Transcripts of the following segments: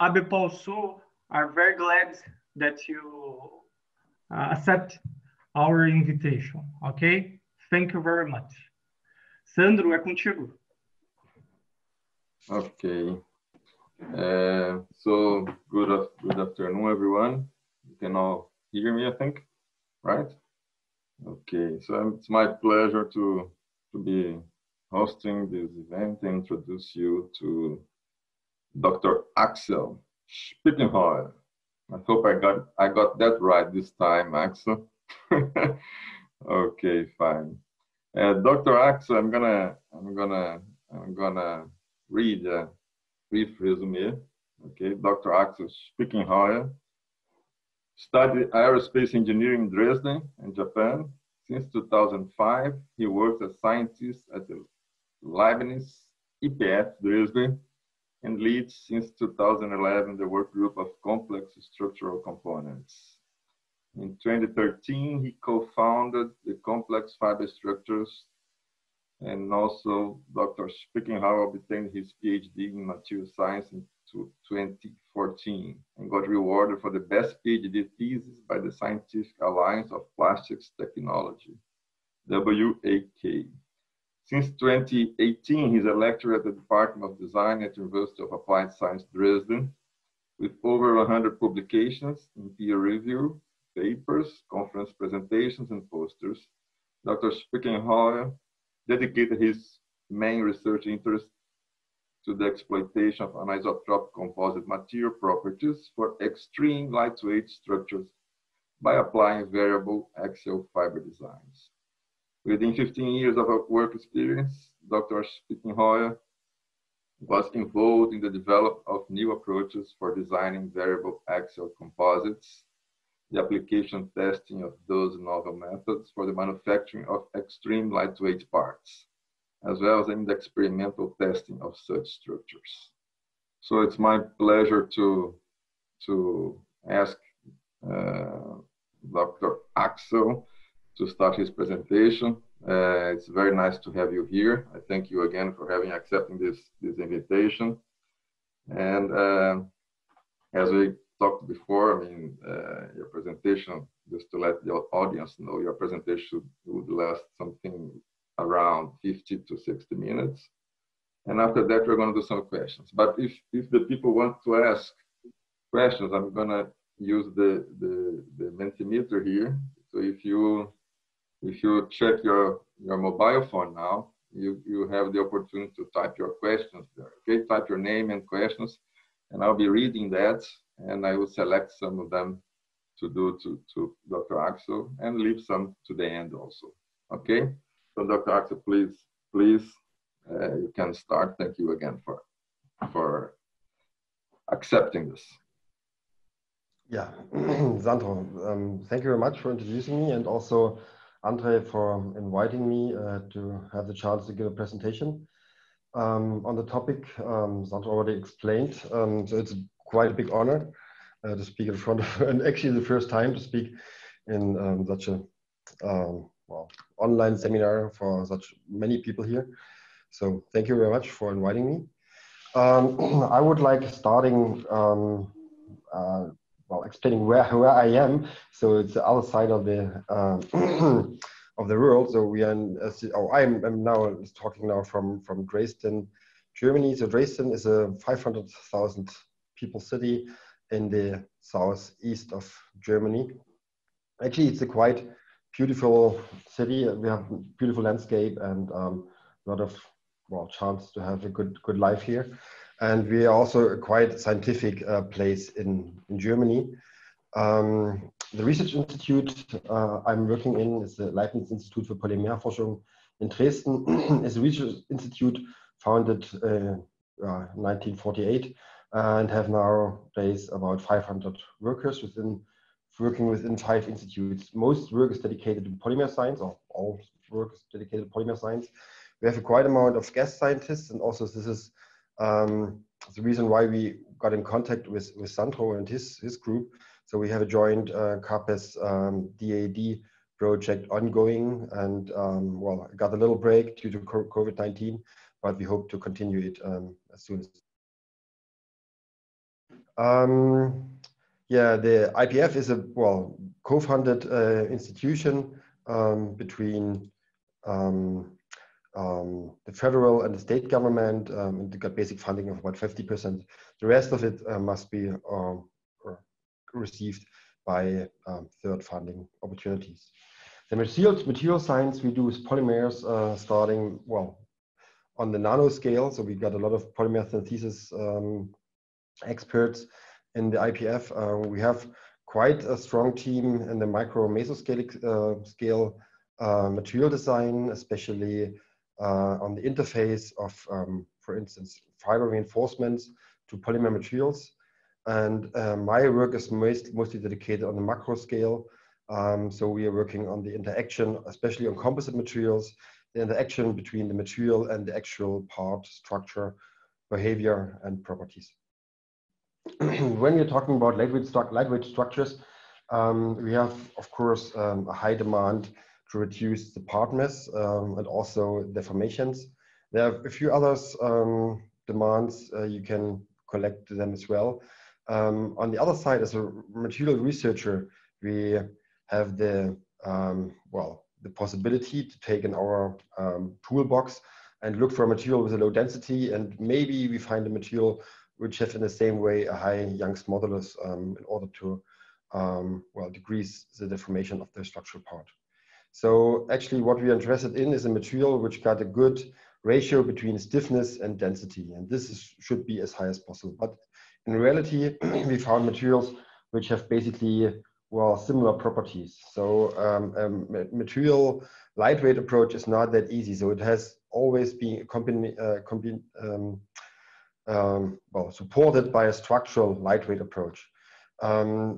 ABP also are very glad that you accept our invitation, okay? Thank you very much. Sandro, é contigo. Okay. So good afternoon, everyone. You can all hear me, I think, right? Okay, so it's my pleasure to be hosting this event and introduce you to Dr. Axel Spickenheuer. I hope I got that right this time, Axel. Okay, fine. Dr. Axel, I'm gonna read a brief resume. Okay, Dr. Axel Spickenheuer studied aerospace engineering in Dresden, in Japan. Since 2005, he works as scientist at the Leibniz IPF Dresden and leads since 2011 the Workgroup of Complex Structural Components. In 2013, he co-founded the Complex Fiber Structures, and also Dr. Spickenheuer obtained his PhD in Material Science in 2014 and got rewarded for the best PhD thesis by the Scientific Alliance of Plastics Technology, WAK. Since 2018, he's a lecturer at the Department of Design at the University of Applied Science, Dresden, with over 100 publications in peer review, papers, conference presentations, and posters. Dr. Spickenheuer dedicated his main research interest to the exploitation of anisotropic composite material properties for extreme lightweight structures by applying variable-axial fiber designs. Within 15 years of work experience, Dr. Spickenheuer was involved in the development of new approaches for designing variable-axial composites, the application testing of those novel methods for the manufacturing of extreme lightweight parts, as well as in the experimental testing of such structures. So it's my pleasure to ask Dr. Axel to start his presentation. It's very nice to have you here. I thank you again for accepting this invitation. And as we talked before, I mean, your presentation, just to let the audience know, your presentation would last something around 50 to 60 minutes. And after that, we're going to do some questions. But if the people want to ask questions, I'm going to use the Mentimeter here. So if you check your mobile phone now, you have the opportunity to type your questions there. Okay, type your name and questions, and I'll be reading that, and I will select some of them to do to Dr. Axel and leave some to the end also. Okay, so Dr. Axel, please, you can start. Thank you again for accepting this. Yeah, Sandro, thank you very much for introducing me, and also Andre for inviting me to have the chance to give a presentation on the topic. Sandro already explained, so it's quite a big honor to speak in front of, and actually the first time to speak in such a well, online seminar for such many people here. So thank you very much for inviting me. I would like starting well, explaining where I am. So it's the other side of the of the world. So we are in, I'm now talking now from Dresden, Germany. So Dresden is a 500,000 people city in the southeast of Germany. Actually, it's a quite beautiful city. We have beautiful landscape and a lot of chance to have a good life here. And we are also a quite scientific place in Germany. The research institute I'm working in is the Leibniz Institute for Polymerforschung in Dresden. It's a research institute founded in 1948 and have nowadays about 500 workers working within 5 institutes. Most work is dedicated to polymer science, or all work is dedicated to polymer science. We have a quite amount of guest scientists, and also this is the reason why we got in contact with Sandro and his group. So we have a joint CAPES DAD project ongoing, and well, I got a little break due to COVID-19, but we hope to continue it as soon as. Yeah, the IPF is a co-funded institution between the federal and the state government. They got basic funding of about 50%. The rest of it must be received by third funding opportunities. The material science we do is polymers, starting on the nano scale. So we got a lot of polymer synthesis experts in the IPF. We have quite a strong team in the micro mesoscale scale material design, especially on the interface of, for instance, fiber reinforcements to polymer materials. And my work is mostly dedicated on the macro scale. So we are working on the interaction, especially on composite materials, the interaction between the material and the actual part, structure, behavior, and properties. When we're talking about lightweight structures, we have, of course, a high demand to reduce the part mass and also deformations. There are a few others demands, you can collect them as well. On the other side, as a material researcher, we have the possibility to take in our toolbox and look for a material with a low density, and maybe we find a material which has in the same way a high Young's modulus in order to decrease the deformation of the structural part. So actually what we are interested in is a material which got a good ratio between stiffness and density, and this should be as high as possible. But in reality, we found materials which have basically similar properties. So material lightweight approach is not that easy. So it has always been supported by a structural lightweight approach.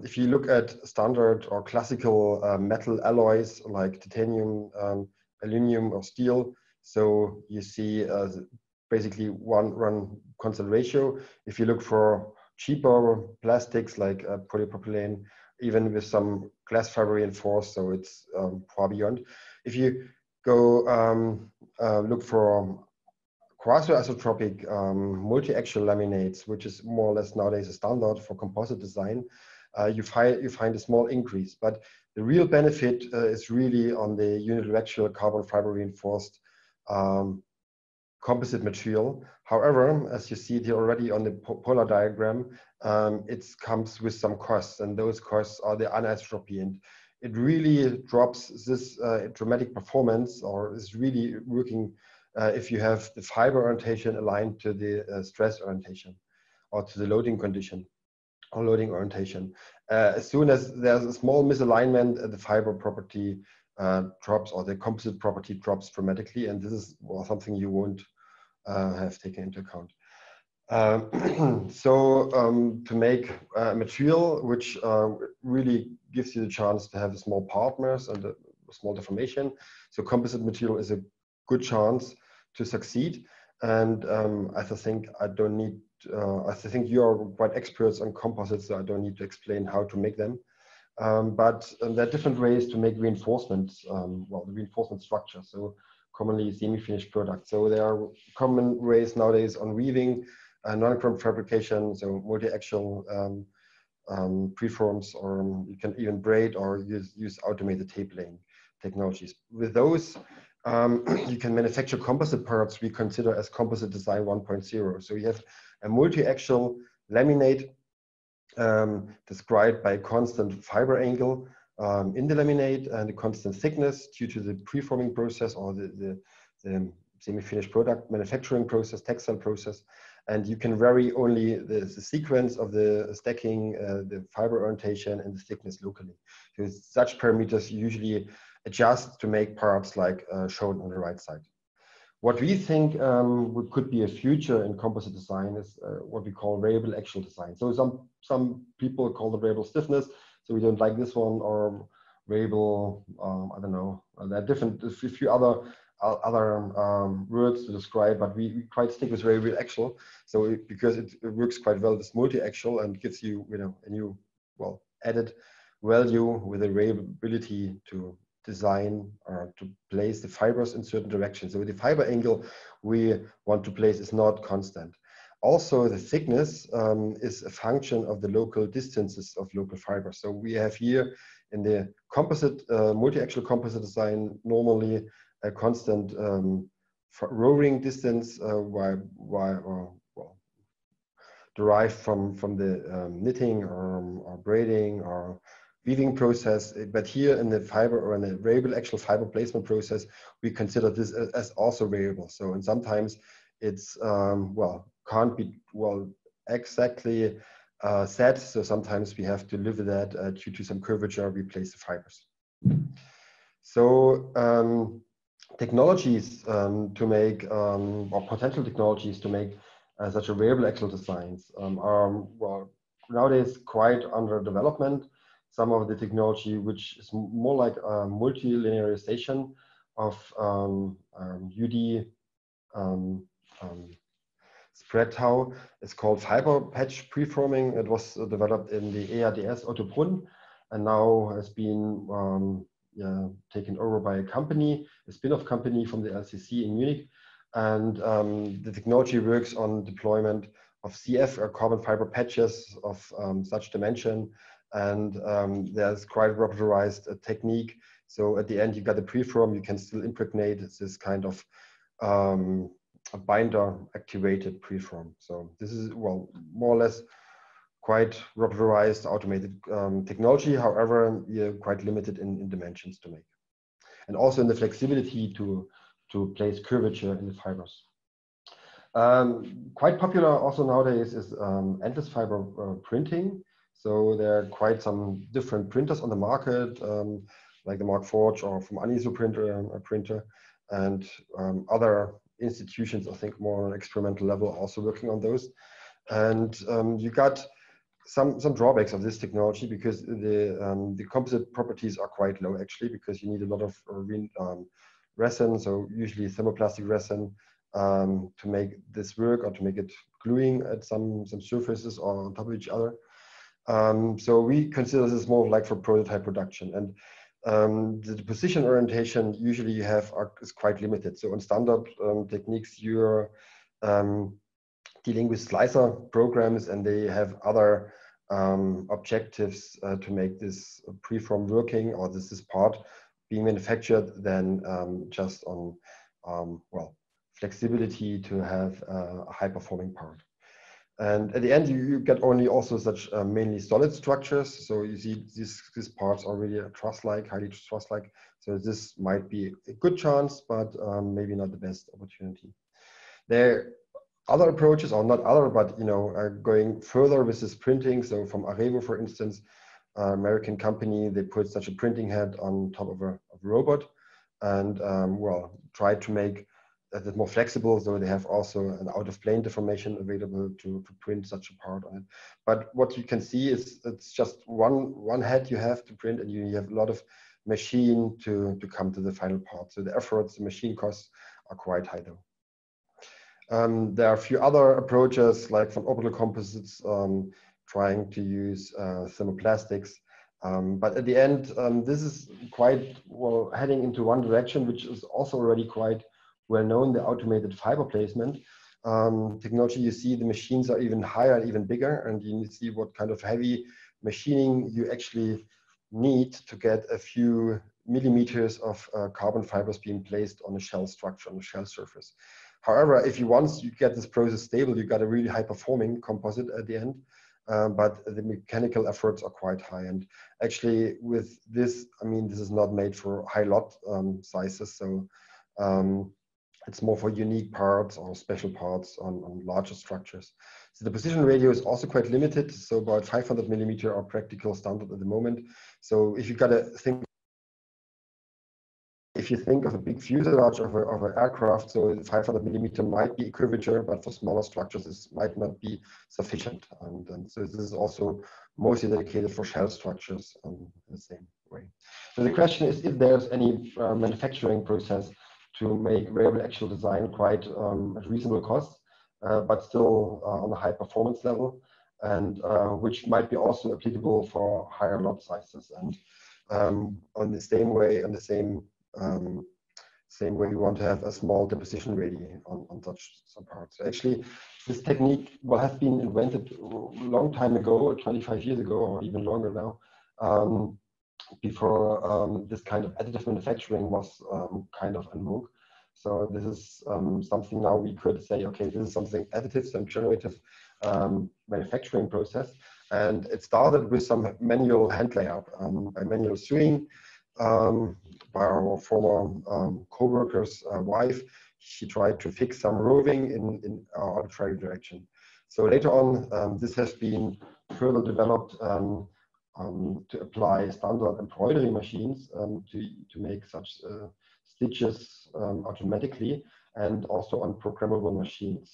If you look at standard or classical metal alloys like titanium, aluminum, or steel, so you see basically one constant ratio. If you look for cheaper plastics like polypropylene, even with some glass fiber reinforced, so it's far beyond. If you go look for quasi-isotropic multiaxial laminates, which is more or less nowadays a standard for composite design, you find a small increase. But the real benefit is really on the unidirectional carbon fiber reinforced composite material. However, as you see here already on the polar diagram, it comes with some costs, and those costs are the anisotropy, and it really drops this dramatic performance, or is really working if you have the fiber orientation aligned to the stress orientation or to the loading condition or loading orientation. As soon as there's a small misalignment, the fiber property drops, or the composite property drops dramatically, and this is something you won't have taken into account. To make a material which really gives you the chance to have a small part mass and a small deformation, so composite material is a good chance to succeed. And I think you are quite experts on composites, so I don't need to explain how to make them. But there are different ways to make reinforcements, the reinforcement structure. So commonly semi-finished products. So there are common ways nowadays on weaving, non-chrome fabrication, so multi-axial preforms, or you can even braid or use automated tape laying technologies. With those, you can manufacture composite parts we consider as composite design 1.0. So you have a multi-axial laminate described by constant fiber angle in the laminate and a constant thickness due to the preforming process or the semi-finished product manufacturing process, textile process. And you can vary only the sequence of the stacking, the fiber orientation, and the thickness locally. So such parameters usually adjust to make parts like shown on the right side. What we think could be a future in composite design is what we call variable-axial design. So some people call it variable stiffness, so we don't like this one, or variable, I don't know, there are a few other words to describe, but we try to stick with variable-axial, so because it works quite well with multi-axial and gives you, a new, added value with the variability to design or to place the fibers in certain directions. So the fiber angle we want to place is not constant. also the thickness is a function of the local distances of local fibers. So we have here in the composite, multi-axial composite design, normally a constant rowing distance derived from the knitting or braiding or weaving process. But here in the fiber or in the variable-axial fiber placement process, we consider this as also variable. So and sometimes it's can't be exactly set. So sometimes we have to live with that due to some curvature. We place the fibers. So technologies to make or potential technologies to make such a variable-axial designs are nowadays quite under development. Some of the technology which is more like multilinearization of UD spread tau is called fiber patch preforming. It was developed in the EADS Otto Brunn and now has been taken over by a company, a spin-off company from the LCC in Munich. And the technology works on deployment of CF or carbon fiber patches of such dimension. And there's quite rubberized technique. So at the end, you got a preform, you can still impregnate this kind of a binder activated preform. So this is, well, more or less quite rubberized automated technology. However, you're quite limited in dimensions to make. And also in the flexibility to place curvature in the fibers. Quite popular also nowadays is endless fiber printing. So there are quite some different printers on the market, like the Markforged or from Anisotropic printer, and other institutions, I think more on an experimental level, also working on those. And you got some drawbacks of this technology because the composite properties are quite low actually, because you need a lot of resin, so usually thermoplastic resin, to make this work or to make it gluing at some surfaces or on top of each other. So we consider this more like for prototype production, and the position orientation usually you have is quite limited. So on standard techniques, you're dealing with slicer programs, and they have other objectives to make this preform working, or this is part being manufactured, than just on flexibility to have a high performing part. And at the end, you get only also such mainly solid structures. So you see these parts are really truss-like, highly truss-like. So this might be a good chance, but maybe not the best opportunity. There are other approaches, or not other, but are going further with this printing. So from Arevo, for instance, American company, they put such a printing head on top of a robot, and try to make that more flexible, so they have also an out-of-plane deformation available to print such a part on it. But what you can see is it's just one head you have to print, and you have a lot of machine to come to the final part. So the efforts, the machine costs are quite high though. There are a few other approaches, like from orbital composites, trying to use thermoplastics. But at the end, this is quite heading into one direction, which is also already quite well known, the automated fiber placement technology. You see the machines are even higher, even bigger, and you see what kind of heavy machining you actually need to get a few millimeters of carbon fibers being placed on a shell structure, on a shell surface. However, if once you get this process stable, you got a really high performing composite at the end, but the mechanical efforts are quite high. And actually with this, I mean, this is not made for high lot sizes. So it's more for unique parts or special parts on larger structures. So the position radio is also quite limited. So about 500 millimeter are practical standard at the moment. So if you got to think, if you think of a big fuselage of an aircraft, so 500 millimeter might be a curvature, but for smaller structures, this might not be sufficient. And so this is also mostly dedicated for shell structures in the same way. So the question is if there's any manufacturing process to make variable-axial design quite at reasonable cost, but still on a high performance level, and which might be also applicable for higher lot sizes. And on the same way, on the same same way we want to have a small deposition radii on such some parts. So actually, this technique has been invented a long time ago, 25 years ago, or even longer now, before this kind of additive manufacturing was kind of en vogue. So this is something now we could say, okay, this is something additive, some generative manufacturing process. And it started with some manual hand layup, by manual sewing, by our former co-worker's wife. She tried to fix some roving in our arbitrary direction. So later on, this has been further developed to apply standard embroidery machines to make such stitches automatically, and also on programmable machines.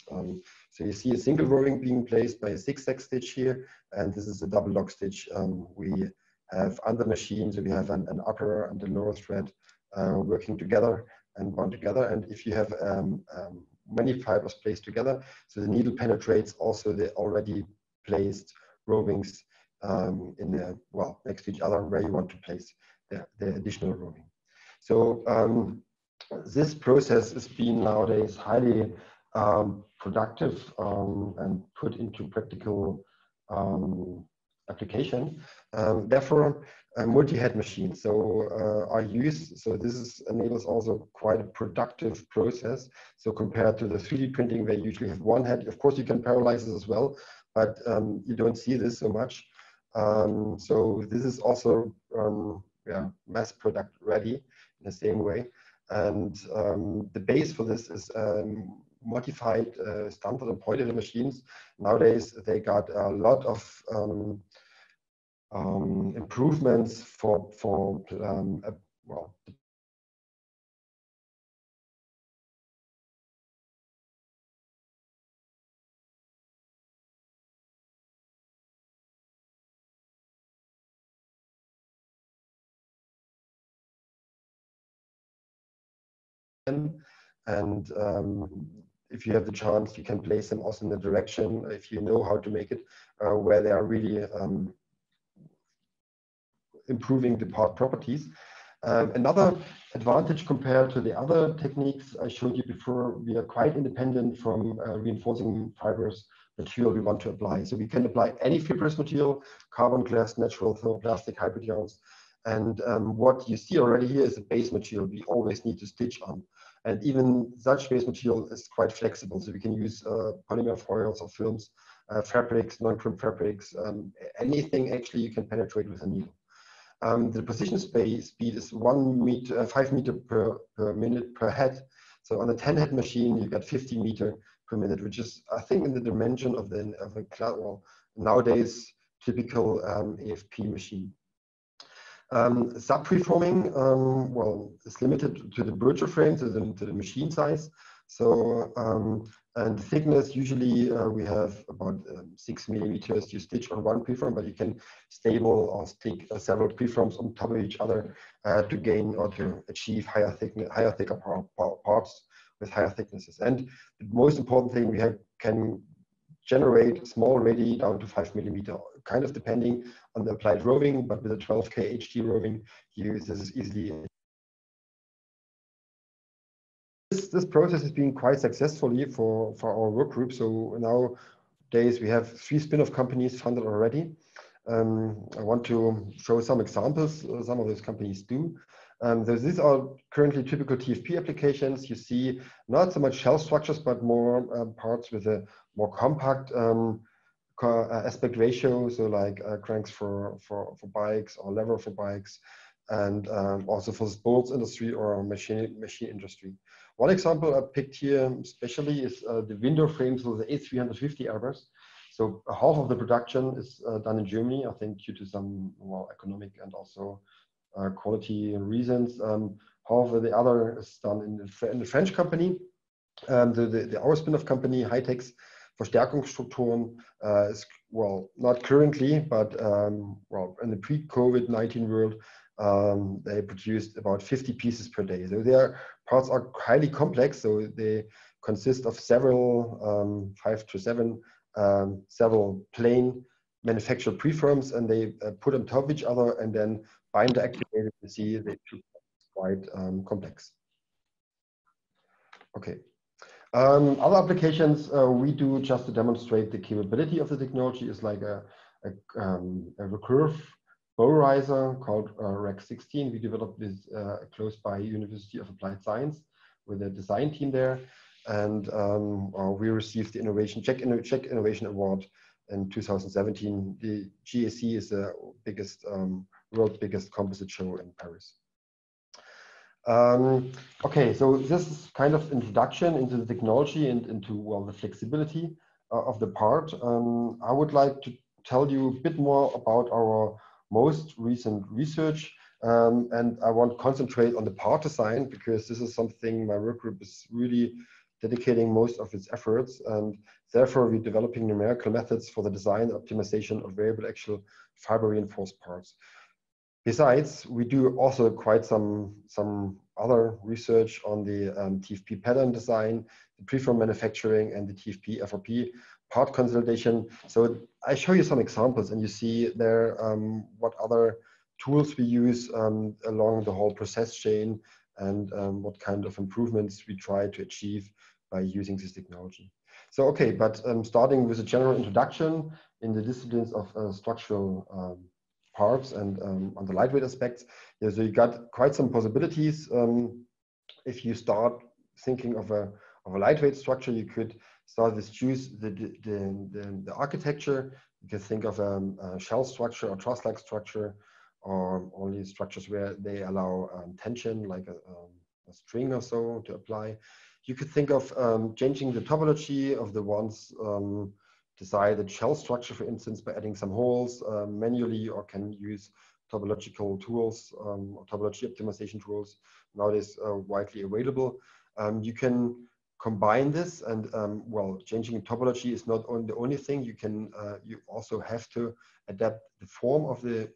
So you see a single roving being placed by a zigzag stitch here, and this is a double lock stitch we have under machine. So we have an upper and a lower thread working together and bound together. And if you have many fibers placed together, so the needle penetrates also the already placed rovings in the, well, next to each other where you want to place the additional roving. So this process is being nowadays highly productive and put into practical application. Therefore, multi-head machines are used. So this enables also quite a productive process. So compared to the 3D printing, where you usually have one head, of course you can parallelize this as well, but you don't see this so much. So this is also mass product ready in the same way. And the base for this is modified standard embroidery machines. Nowadays, they got a lot of improvements for well, and if you have the chance, you can place them also in the direction, if you know how to make it, where they are really improving the part properties. Another advantage compared to the other techniques I showed you before, we are quite independent from reinforcing fibers material we want to apply. So we can apply any fibrous material, carbon, glass, natural, thermoplastic, hybrid yarns. And what you see already here is a base material we always need to stitch on. And even such base material is quite flexible. So we can use polymer foils or films, fabrics, non-crimp fabrics, anything actually you can penetrate with a needle. The position speed is 5 meters per minute per head. So on a 10-head machine, you get 50 meters per minute, which is, I think, in the dimension of a nowadays typical AFP machine. Sub-preforming, well, is limited to the Bircher frame, to the machine size. So, and thickness, usually we have about 6 millimeters you stitch on one preform, but you can stable or stick several preforms on top of each other to gain or to achieve thicker parts with higher thicknesses. And the most important thing, we can generate small radii down to 5 millimeter, kind of depending on the applied roving, but with a 12K HT roving, this is easily. This process is being quite successfully for our work group. So nowadays we have 3 spin-off companies funded already. I want to show some examples some of those companies do. So these are currently typical TFP applications. You see not so much shell structures, but more parts with a more compact aspect ratio. So like cranks for bikes or lever for bikes, and also for the sports industry or machine industry. One example I picked here especially is the window frames for the A350 Airbus. So half of the production is done in Germany, I think, due to some economic and also quality reasons. However, the other is done in the French company. Our spin-off company, Hightex Verstärkungsstrukturen, is, well, not currently, but well, in the pre-COVID-19 world, they produced about 50 pieces per day. So their parts are highly complex. So they consist of several 5 to 7 several plain manufactured preforms, and they put on top of each other and then binder activated. You see they quite complex. Okay. Other applications we do just to demonstrate the capability of the technology is like a recurve bow riser called REC 16. We developed this close by University of Applied Science with a design team there, and we received the Czech Innovation Award in 2017. The GAC is the biggest world's biggest composite show in Paris. Okay, so this is kind of introduction into the technology and into, well, the flexibility of the part. I would like to tell you a bit more about our most recent research, and I want to concentrate on the part design because this is something my work group is really dedicating most of its efforts, and therefore we're developing numerical methods for the design and optimization of variable-axial fiber reinforced parts. Besides, we do also quite some other research on the TFP pattern design, the preform manufacturing, and the TFP FRP part consolidation. So I show you some examples, and you see there what other tools we use along the whole process chain, and what kind of improvements we try to achieve by using this technology. So okay, but starting with a general introduction in the disciplines of structural parts and on the lightweight aspects. Yeah, so you got quite some possibilities. If you start thinking of a lightweight structure, you could start with choose the architecture. You can think of a shell structure or truss-like structure, or only structures where they allow tension, like a string or so to apply. You could think of changing the topology of the once decided shell structure, for instance, by adding some holes manually, or can use topological tools or topology optimization tools nowadays widely available. You can combine this, and well, changing topology is not the only thing. You can you also have to adapt the form of the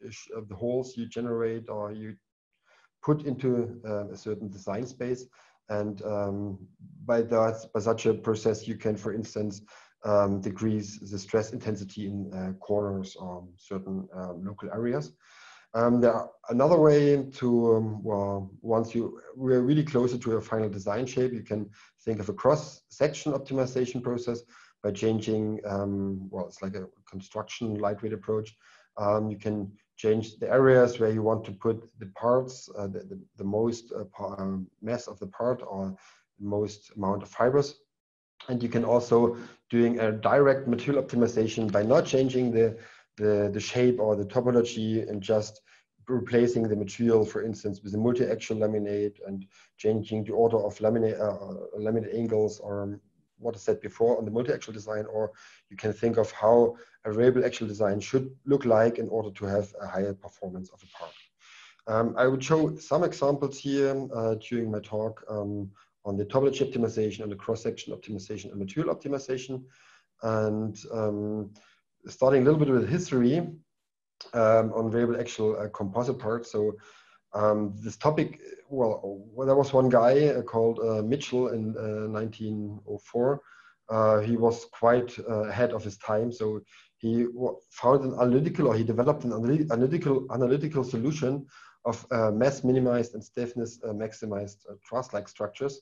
holes you generate or you put into a certain design space. And by such a process, you can, for instance, decrease the stress intensity in corners or certain local areas. Another way to, well, once we're really closer to a final design shape, you can think of a cross-section optimization process by changing, well, it's like a construction lightweight approach. You can change the areas where you want to put the parts, the most mass of the part or the most amount of fibers. And you can also doing a direct material optimization by not changing the shape or the topology and just replacing the material, for instance, with a multi-axial laminate and changing the order of laminate angles, or what I said before on the multi-axial design. Or you can think of how a variable-axial design should look like in order to have a higher performance of a part. I would show some examples here during my talk on the topology optimization, on the cross-section optimization, and material optimization. And starting a little bit with history on variable-axial composite parts. So this topic, well, there was one guy called Mitchell in 1904. He was quite ahead of his time. So he found an analytical, or he developed an analytical solution of mass minimized and stiffness maximized truss-like structures.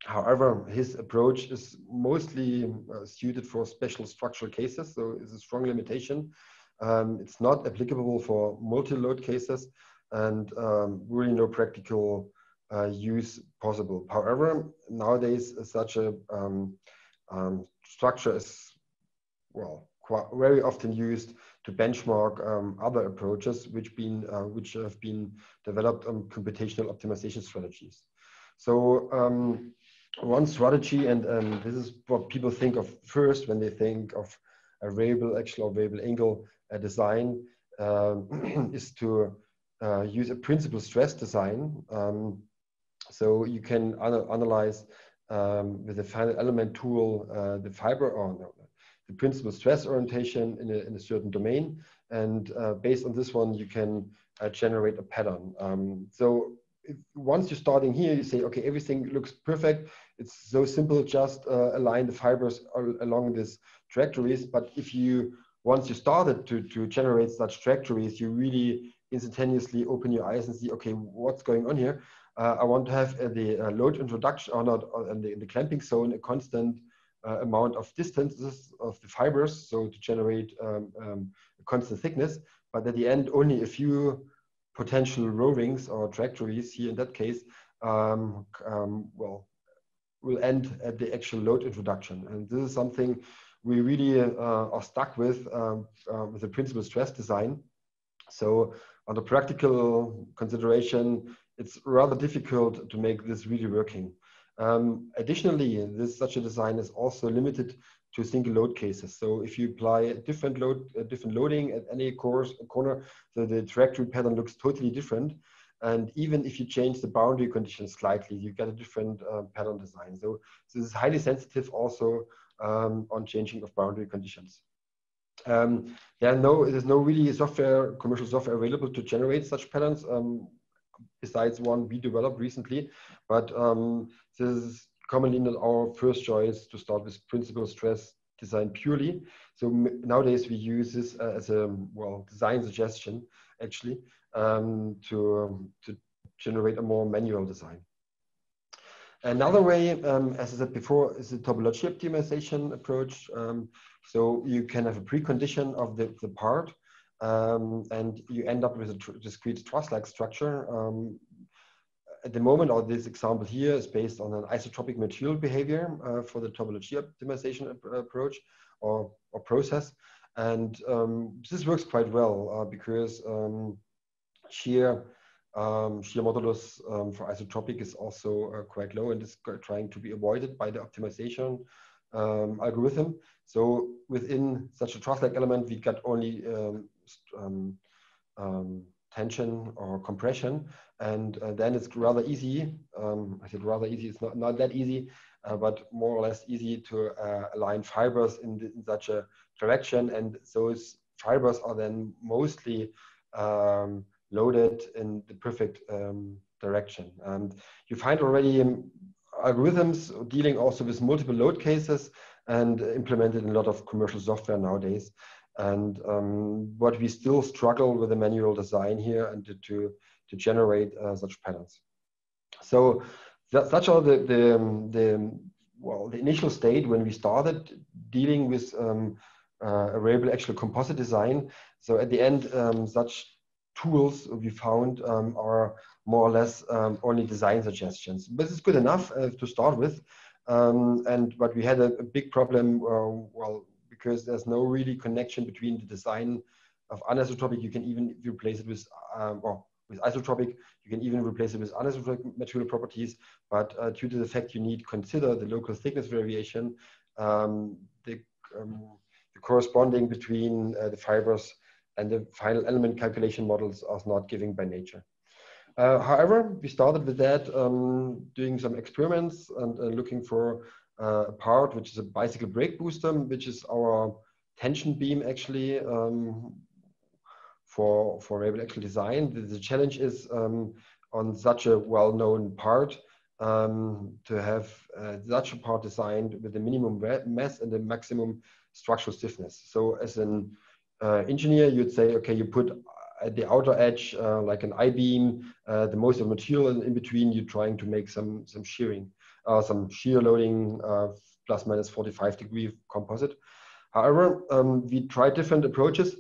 However, his approach is mostly suited for special structural cases, so it's a strong limitation. It's not applicable for multi-load cases, and really no practical use possible. However, nowadays such a structure is, well, very often used to benchmark other approaches which have been developed on computational optimization strategies. So one strategy, and this is what people think of first when they think of a variable-axial or variable-angle design, is to use a principal stress design. So you can analyze with the final element tool the fiber, or no, the principal stress orientation in a certain domain, and based on this one you can generate a pattern. So once you're starting here, you say, okay, everything looks perfect. It's so simple, just align the fibers along these trajectories. But if once you started to generate such trajectories, you really instantaneously open your eyes and see, okay, what's going on here? I want to have the load introduction or not in the clamping zone a constant amount of distances of the fibers, so to generate a constant thickness, but at the end only a few potential row rings or trajectories here in that case well, will end at the actual load introduction. And this is something we really are stuck with the principal stress design. So on the practical consideration, it's rather difficult to make this really working. Additionally, such a design is also limited to single load cases. So if you apply a different loading at any corner, so the trajectory pattern looks totally different. And even if you change the boundary conditions slightly, you get a different pattern design. So this is highly sensitive also on changing of boundary conditions. There's no really commercial software available to generate such patterns, besides one we developed recently. But this is commonly not our first choice to start with principal stress design purely. So nowadays we use this as a design suggestion actually to generate a more manual design. Another way, as I said before, is the topology optimization approach. So you can have a precondition of the part, and you end up with a discrete truss-like structure. At the moment, or this example here is based on an isotropic material behavior for the topology optimization approach or process. And this works quite well because shear modulus for isotropic is also quite low and is trying to be avoided by the optimization algorithm. So within such a truss-like element, we got only tension or compression, and then it's rather easy. I said rather easy, it's not that easy, but more or less easy to align fibers in such a direction, and those fibers are then mostly loaded in the perfect direction. And you find already algorithms dealing also with multiple load cases and implemented in a lot of commercial software nowadays. And but we still struggle with the manual design here and to generate such patterns. So such are the initial state when we started dealing with a variable-axial composite design. So at the end, such tools we found are more or less only design suggestions. But it's good enough to start with. But we had a big problem, because there's no really connection between the design of anisotropic. You can even replace it with isotropic. You can even replace it with anisotropic material properties. But due to the fact you consider the local thickness variation, the corresponding between the fibers and the final element calculation models are not given by nature. However, we started with that, doing some experiments and looking for a part which is a bicycle brake booster, which is our tension beam actually for variable-axial design. The challenge is on such a well-known part to have such a part designed with the minimum mass and the maximum structural stiffness. So as an engineer, you'd say, okay, you put at the outer edge, like an I-beam, the most of the material in between, you're trying to make some shearing, some shear loading, plus minus 45-degree composite. However, we tried different approaches,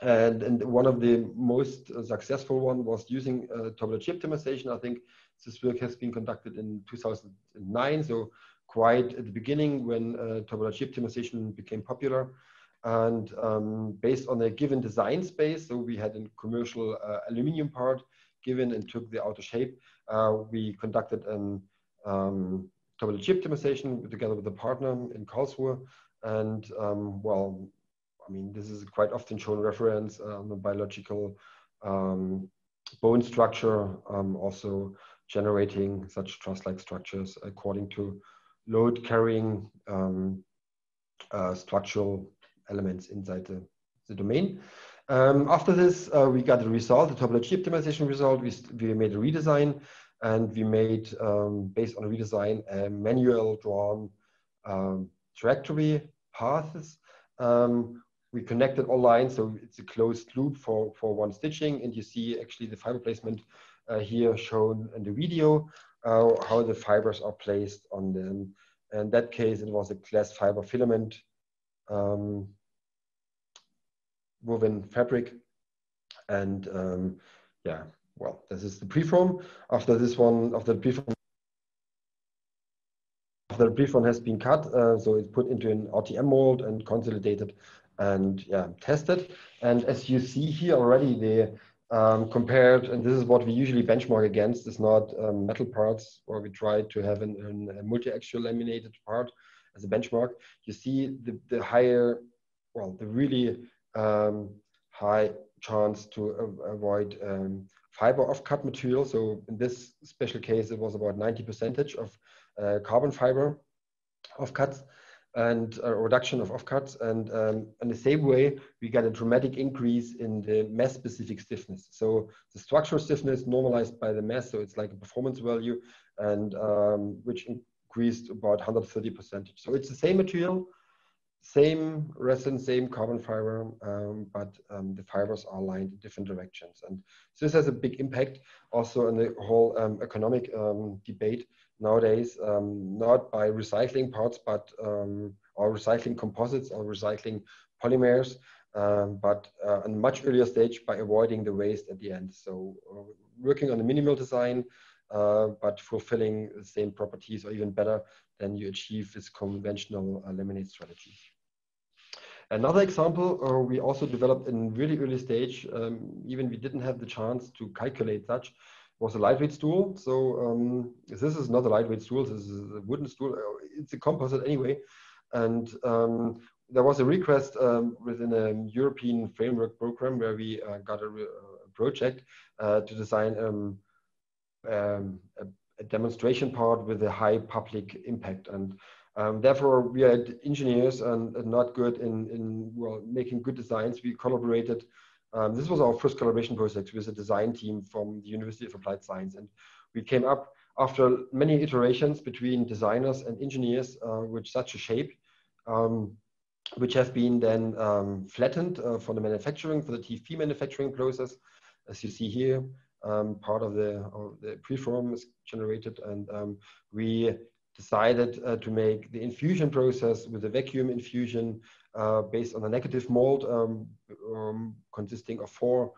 and one of the most successful one was using topology optimization. I think this work has been conducted in 2009, so quite at the beginning when topology optimization became popular. And based on a given design space, so we had a commercial aluminum part given and took the outer shape, we conducted an topology optimization together with a partner in Karlsruhe. And well, I mean, this is a quite often shown reference on the biological bone structure, also generating such truss-like structures according to load carrying structural elements inside the domain. After this, we got the result, the topology optimization result. We made a redesign, and we made, based on a redesign, a manual drawn trajectory paths. We connected all lines, so it's a closed loop for one stitching, and you see actually the fiber placement here shown in the video, how the fibers are placed on them. In that case, it was a glass fiber filament woven fabric. And yeah, well, this is the preform. After this one, after the preform has been cut, so it's put into an RTM mold and consolidated and yeah, tested. And as you see here already, they compared, and this is what we usually benchmark against, is not metal parts, or we try to have a multiaxial laminated part as a benchmark. You see the higher, well, the really high chance to avoid fiber offcut material. So in this special case, it was about 90% of carbon fiber offcuts and a reduction of offcuts. And in the same way, we got a dramatic increase in the mass specific stiffness. So the structural stiffness normalized by the mass, so it's like a performance value, and which increased about 130%. So it's the same material, same resin, same carbon fiber, but the fibers are aligned in different directions. And this has a big impact also on the whole economic debate nowadays, not by recycling parts, but or recycling composites or recycling polymers, but on a much earlier stage by avoiding the waste at the end. So working on a minimal design, but fulfilling the same properties or even better than you achieve with conventional laminate strategies. Another example we also developed in really early stage, even we didn't have the chance to calculate such, was a lightweight stool. So this is not a lightweight stool, this is a wooden stool. It's a composite anyway. And there was a request within a European framework program where we got a project to design a demonstration part with a high public impact. And therefore, we are engineers and not good in well, making good designs. We collaborated. This was our first collaboration project with a design team from the University of Applied Science. And we came up after many iterations between designers and engineers with such a shape, which have been then flattened for the manufacturing, for the TFP manufacturing process. As you see here, part of the preform is generated, and we decided to make the infusion process with a vacuum infusion based on a negative mold consisting of 4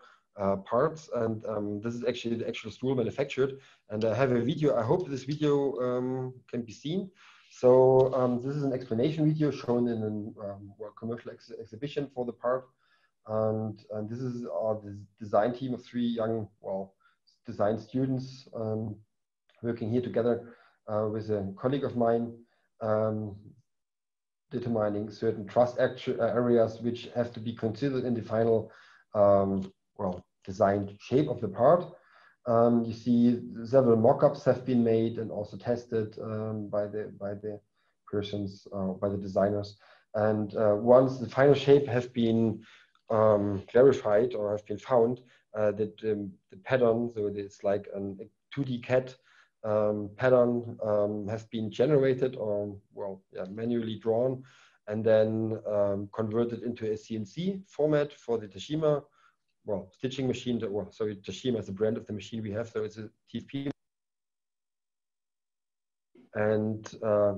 parts. And this is actually the actual stool manufactured. And I have a video. I hope this video can be seen. So this is an explanation video shown in a commercial exhibition for the part. And this is our design team of 3 young, well, design students working here together with a colleague of mine, determining certain truss areas which have to be considered in the final, well, designed shape of the part. You see several mock-ups have been made and also tested by the persons, by the designers. And once the final shape has been clarified or have been found, that the pattern, so it's like a 2D CAD pattern has been generated or, well, yeah, manually drawn, and then converted into a CNC format for the Tashima, well, stitching machine. Well, sorry, Tashima is the brand of the machine we have, so it's a TFP. And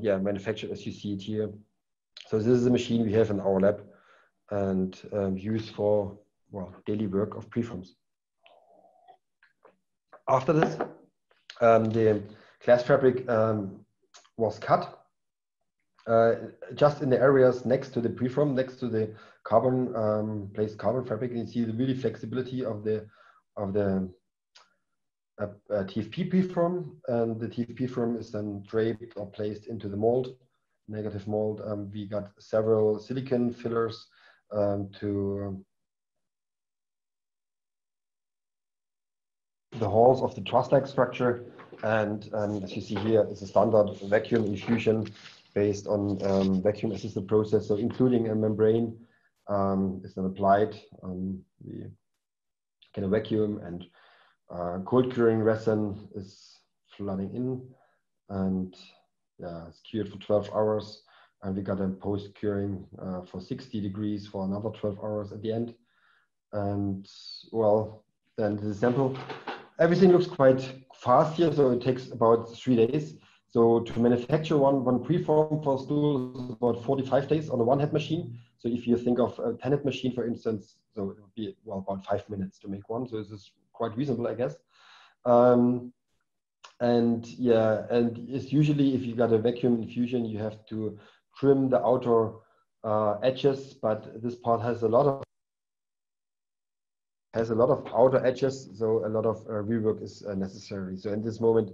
yeah, manufactured as you see it here. So this is a machine we have in our lab and used for, well, daily work of preforms. After this, the glass fabric was cut just in the areas next to the preform, next to the carbon placed carbon fabric. And you see the really flexibility of the TFP preform, and the TFP form is then draped or placed into the mold, negative mold. We got several silicon fillers to the halls of the truss-like structure, and as you see here, it's a standard vacuum infusion based on vacuum-assisted process, so including a membrane is then applied. We get a vacuum, and cold curing resin is flooding in, and yeah, it's cured for 12 hours, and we got a post curing for 60 degrees for another 12 hours at the end. And well, then the sample everything looks quite fast here, so it takes about 3 days. So to manufacture one preform for stool is about 45 days on a one-head machine. So if you think of a 10-head machine, for instance, so it would be, well, about 5 minutes to make one. So this is quite reasonable, I guess. And yeah, and it's usually, if you got a vacuum infusion, you have to trim the outer edges, but this part has a lot of outer edges, so a lot of rework is necessary. So in this moment,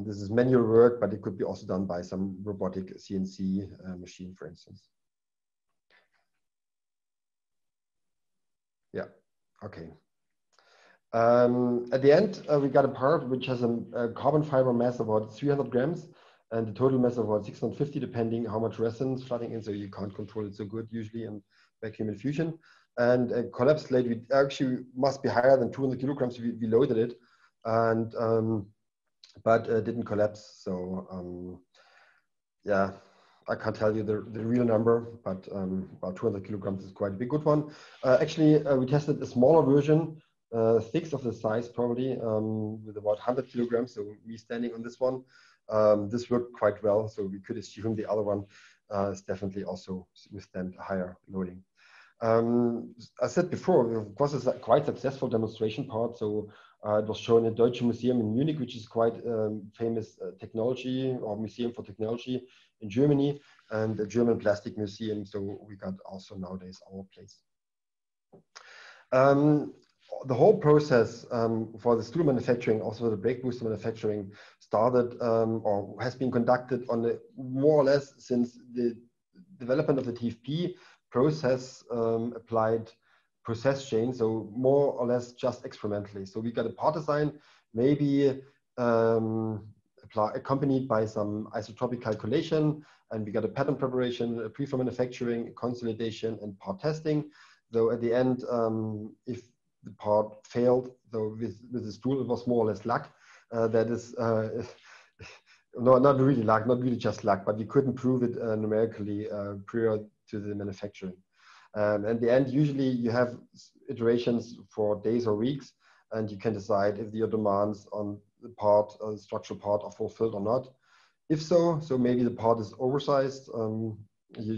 this is manual work, but it could be also done by some robotic CNC machine, for instance. Yeah, okay. At the end, we got a part which has a carbon fiber mass of about 300 grams and the total mass of about 650, depending how much resin is flooding in, so you can't control it so good usually in vacuum infusion. And a collapsed slate, we actually must be higher than 200 kilograms. We loaded it, and but didn't collapse. So yeah, I can't tell you the real number, but about 200 kilograms is quite a big good one. Actually, we tested a smaller version, sixth of the size probably, with about 100 kilograms. So me standing on this one, this worked quite well. So we could assume the other one is definitely also withstand higher loading. I said before, of course, it's a quite successful demonstration part. So it was shown at Deutsche Museum in Munich, which is quite famous technology or museum for technology in Germany, and the German Plastic Museum. So we got also nowadays our place. The whole process for the stool manufacturing, also the brake booster manufacturing, started or has been conducted on the more or less since the development of the TFP process applied process chain, so more or less just experimentally. So we got a part design, maybe accompanied by some isotropic calculation, and we got a pattern preparation, a preform manufacturing, consolidation, and part testing. Though at the end, if the part failed, though with the stool, it was more or less luck. That is, no, not really luck, not really just luck, but we couldn't prove it numerically prior to the manufacturing. At the end, usually you have iterations for days or weeks, and you can decide if your demands on the part, structural part, are fulfilled or not. If so, so maybe the part is oversized. You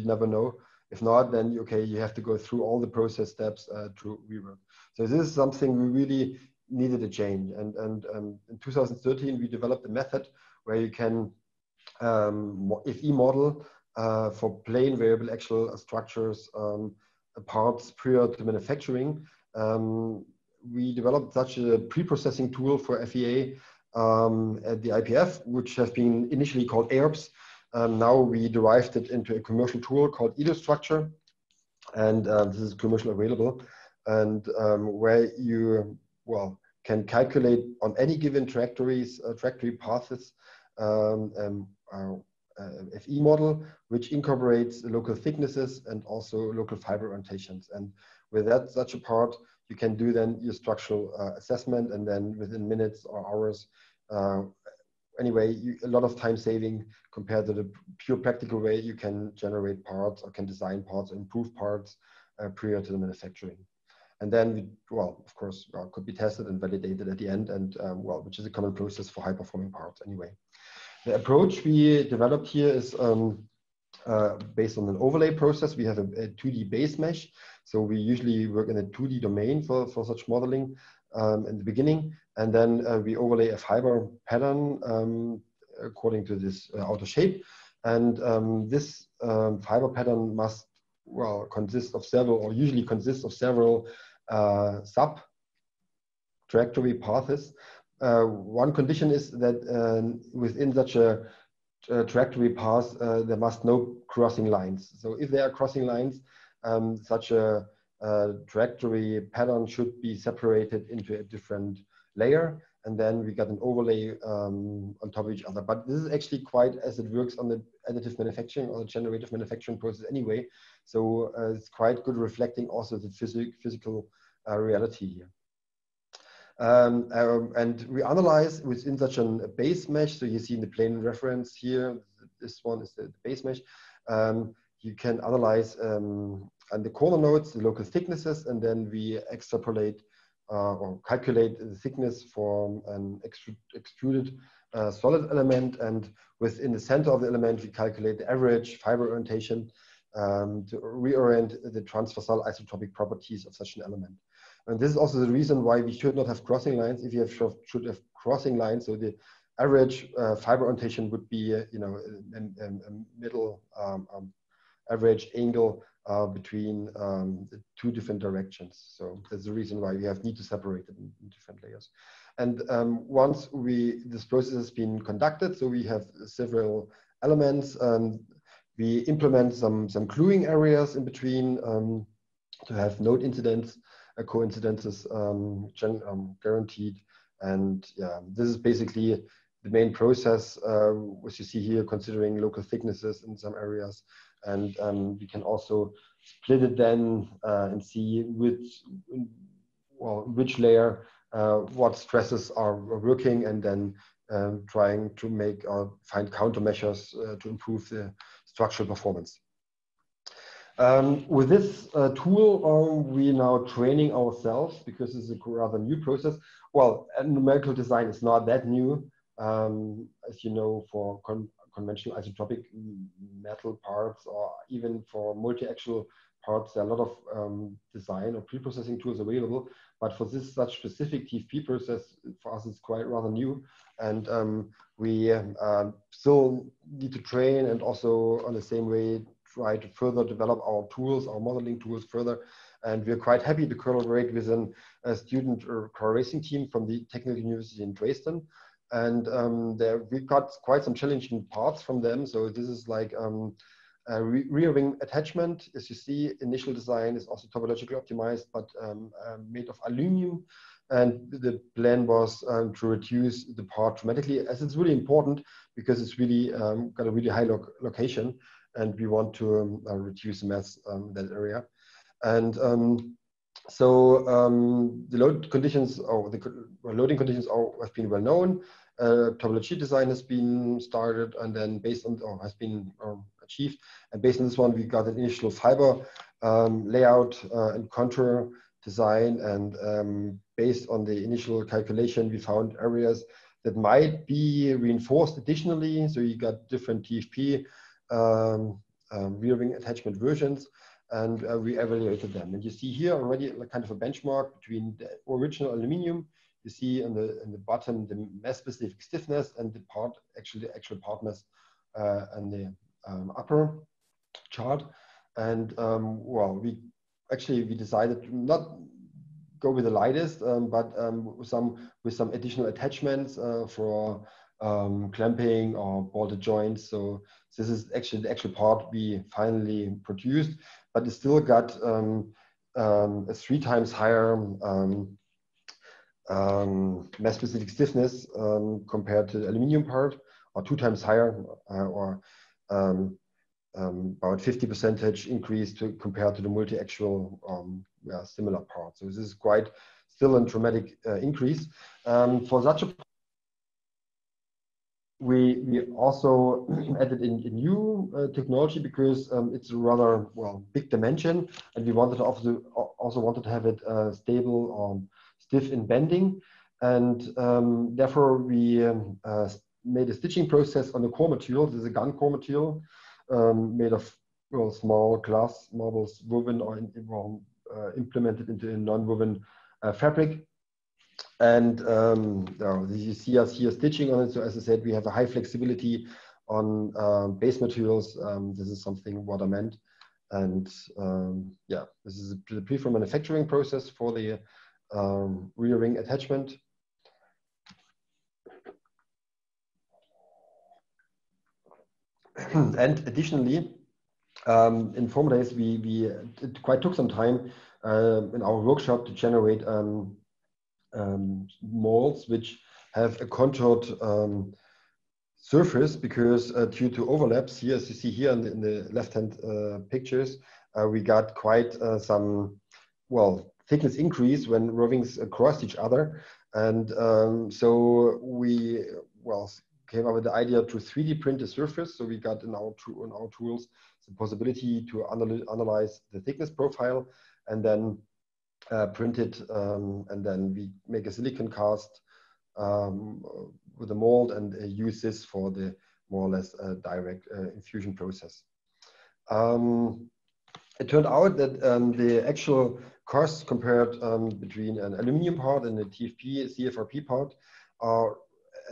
never know. If not, then okay, you have to go through all the process steps to rework. So this is something we really needed a change. And in 2013, we developed a method where you can FE model for plain variable axial structures parts prior to manufacturing. We developed such a pre-processing tool for FEA at the IPF, which has been initially called AERPS. Now we derived it into a commercial tool called Structure, and this is commercially available, and where you can calculate on any given trajectory paths FE model, which incorporates local thicknesses and also local fiber orientations. And with that, such a part, you can do then your structural assessment, and then within minutes or hours, anyway, a lot of time saving compared to the pure practical way you can generate parts or can design parts, improve parts prior to the manufacturing. And then, of course, could be tested and validated at the end, and which is a common process for high-performing parts anyway. The approach we developed here is based on an overlay process. We have a 2D base mesh. So we usually work in a 2D domain for such modeling in the beginning. And then we overlay a fiber pattern according to this outer shape. And this fiber pattern must, consist of several, or usually consists of several sub-trajectory paths. One condition is that within such a trajectory path, there must no crossing lines. So if there are crossing lines, such a trajectory pattern should be separated into a different layer, and then we got an overlay on top of each other. But this is actually quite as it works on the additive manufacturing or the generative manufacturing process anyway. So it's quite good reflecting also the physical reality here. And we analyze within such a base mesh. So you see in the plane reference here, this one is the base mesh. You can analyze on the corner nodes, the local thicknesses, and then we extrapolate or calculate the thickness for an extruded solid element, and within the center of the element we calculate the average fiber orientation to reorient the transversal isotropic properties of such an element. And this is also the reason why we should not have crossing lines. If you should have crossing lines, so the average fiber orientation would be, a middle average angle between the two different directions. So that's the reason why we need to separate it in different layers. And once this process has been conducted, so we have several elements. We implement some gluing areas in between to have node incidents, coincidences guaranteed. And yeah, this is basically the main process, which you see here, considering local thicknesses in some areas. And we can also split it then and see which layer, what stresses are working, and then trying to make or find countermeasures to improve the structural performance. With this tool, we're now training ourselves, because it's a rather new process. Well, numerical design is not that new. As you know, for conventional isotropic metal parts, or even for multi-axial parts, there are a lot of design or pre-processing tools available. But for such specific TFP process, for us, it's quite rather new. And we still need to train, and also on the same way try to further develop our tools, our modeling tools further. And we're quite happy to collaborate with a student or car-racing team from the Technical University in Dresden. And we got quite some challenging parts from them. So this is like a rear wing attachment. As you see, initial design is also topologically optimized, but made of aluminum. And the plan was to reduce the part dramatically, as it's really important, because it's really got a really high location, and we want to reduce mass in that area. And the load conditions, or the loading conditions have been well known. Topology design has been started, and then based on, or has been achieved. And based on this one, we got an initial fiber layout and contour design. And based on the initial calculation, we found areas that might be reinforced additionally. So you got different TFP rear wing attachment versions, and we evaluated them. And you see here already kind of a benchmark between the original aluminum. You see in the bottom the mass specific stiffness, and the actual part mass and the upper chart. And well, we decided to not go with the lightest, but with some additional attachments for clamping or bolted joints. So this is actually the actual part we finally produced, but it still got a 3 times higher mass specific stiffness compared to the aluminum part, or 2 times higher, or about 50% increase compared to the multi-axial similar part. So this is quite still a dramatic increase. For such a we also added in new technology, because it's a rather big dimension, and we wanted to also wanted to have it stable or stiff in bending, and therefore we made a stitching process on the core material. This is a gun core material made of small glass marbles woven or implemented into a non-woven fabric. And you see us here stitching on it. So as I said, we have a high flexibility on base materials. This is something what I meant. And yeah, this is the preform manufacturing process for the rear wing attachment. And additionally, in former days, it quite took some time in our workshop to generate molds which have a contoured surface, because due to overlaps here, as you see here in the left-hand pictures, we got quite some thickness increase when rovings crossed each other. And so we came up with the idea to 3D print the surface. So we got in our tools the possibility to analyze the thickness profile, and then printed, and then we make a silicon cast with a mold and use this for the more or less direct infusion process. It turned out that the actual costs compared between an aluminum part and a TFP, CFRP part are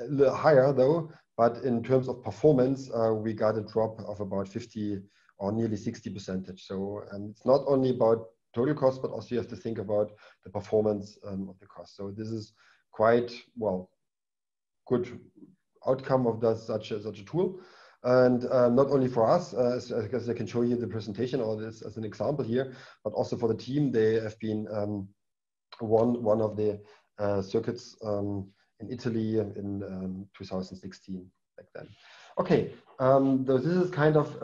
a little higher though, but in terms of performance, we got a drop of about 50 or nearly 60%. So it's not only about total cost, but also you have to think about the performance of the cost. So this is quite, well, good outcome of such a tool. And not only for us, as I can show you the presentation or this as an example here, but also for the team. They have been one of the circuits in Italy in 2016 back then. Okay, so this is kind of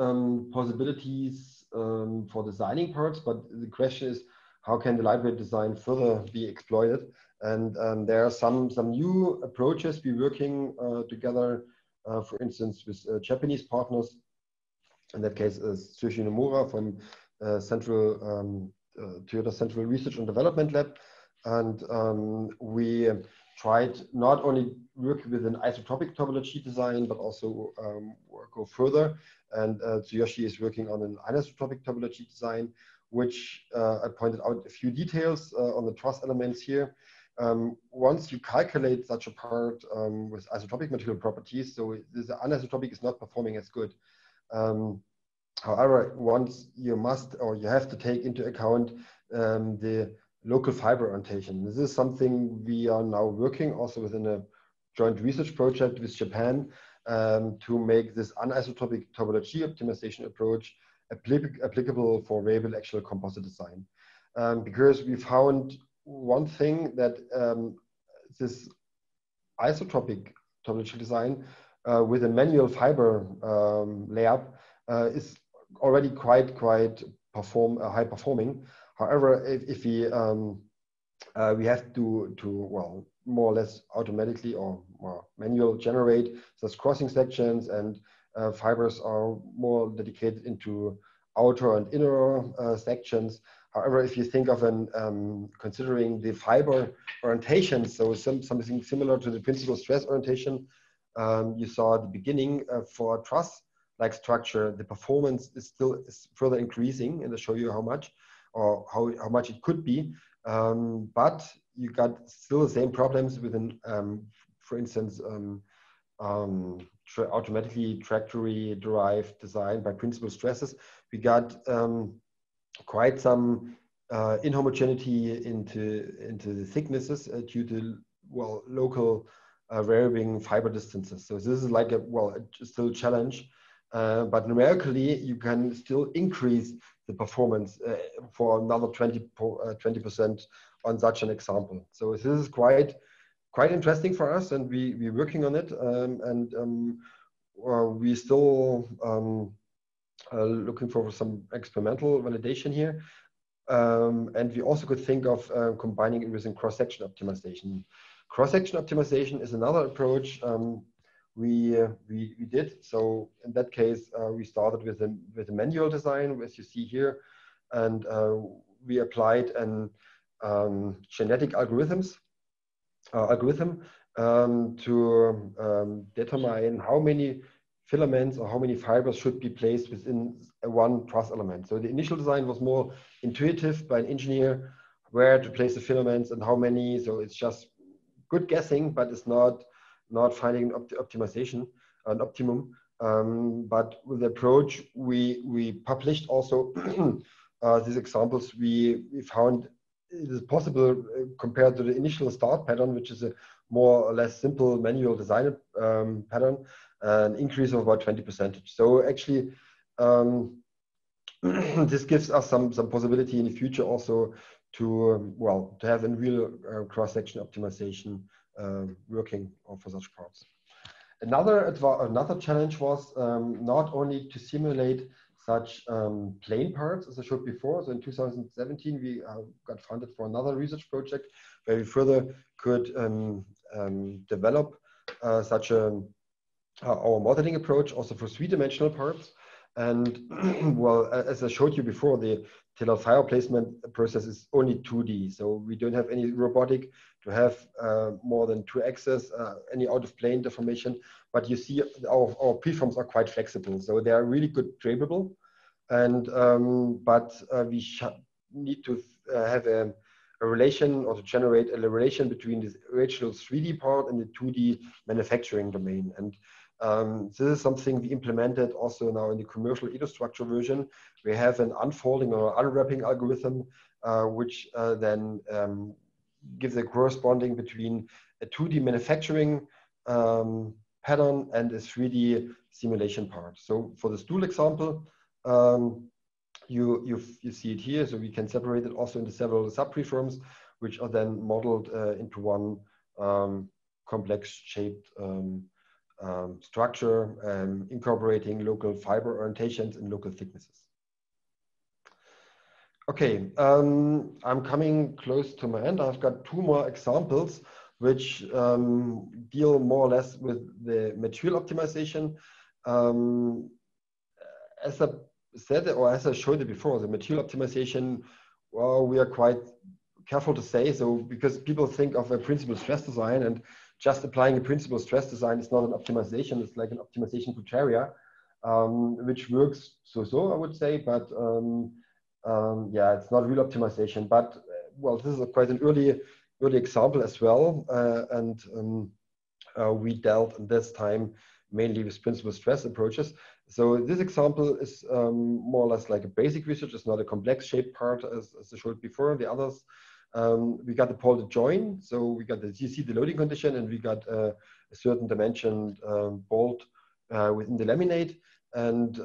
possibilities for designing parts, but the question is, how can the lightweight design further be exploited? And there are some new approaches we're working together. For instance, with Japanese partners, in that case, Tsushi Nomura from Toyota Central Research and Development Lab. And we tried not only work with an isotropic topology design, but also go further. And Tsuyoshi is working on an anisotropic topology design, which I pointed out a few details on the truss elements here. Once you calculate such a part with isotropic material properties, so this anisotropic is not performing as good. However, once you must or you have to take into account the local fiber orientation. This is something we are now working also within a joint research project with Japan to make this anisotropic topology optimization approach applicable for variable-axial composite design. Because we found one thing that this isotropic topology design with a manual fiber layup is already quite high performing. However, if we have to well, more or less automatically or manual generate such crossing sections, and fibers are more dedicated into outer and inner sections. However, if you think of considering the fiber orientation, so something similar to the principal stress orientation you saw at the beginning for a truss-like structure, the performance is further increasing, and I'll show you how much or how much it could be. But you got still the same problems with for instance, automatically trajectory derived design by principal stresses. We got quite some inhomogeneity into the thicknesses due to local varying fiber distances. So this is like still a challenge, but numerically you can still increase the performance for another 20% on such an example. So this is quite interesting for us, and we're working on it, and we still looking for some experimental validation here. And we also could think of combining it with cross-section optimization. Cross-section optimization is another approach we did. So in that case, we started with a manual design, as you see here, and we applied an genetic algorithm to determine how many filaments or how many fibers should be placed within one truss element. So the initial design was more intuitive by an engineer, where to place the filaments and how many. So it's just good guessing, but it's not finding an optimization, an optimum. But with the approach we published also these examples, we found it is possible compared to the initial start pattern, which is a more or less simple manual design pattern, an increase of about 20%. So actually, this gives us some possibility in the future also to have a real cross-section optimization working for such parts. Another challenge was not only to simulate such plane parts, as I showed before. So in 2017, we got funded for another research project where we further could develop such our modeling approach also for three-dimensional parts. And as I showed you before, the tailored fiber placement process is only 2D. So we don't have any robotic to have more than 2 axes, any out of plane deformation. But you see our preforms are quite flexible. So they are really good drapable. And we need to have a relation, or to generate a relation between this original 3D part and the 2D manufacturing domain. And this is something we implemented also now in the commercial structure version. We have an unfolding or unwrapping algorithm, which then gives a corresponding between a 2D manufacturing pattern and a 3D simulation part. So for the stool example, you see it here. So we can separate it also into several sub-preforms, which are then modeled into one complex shaped structure, incorporating local fiber orientations and local thicknesses. Okay, I'm coming close to my end. I've got 2 more examples which deal more or less with the material optimization. As I said, or as I showed it before, the material optimization, well, we are quite careful to say so, because people think of a principal stress design, and just applying a principal stress design is not an optimization. It's like an optimization criteria, which works so-so, I would say, but yeah, it's not real optimization. But well, this is quite an early example as well, and we dealt at this time mainly with principal stress approaches. So this example is more or less like a basic research. It's not a complex shaped part as I showed before. The others, we got the bolted join. So we got you see the loading condition, and we got a certain dimensioned bolt within the laminate. And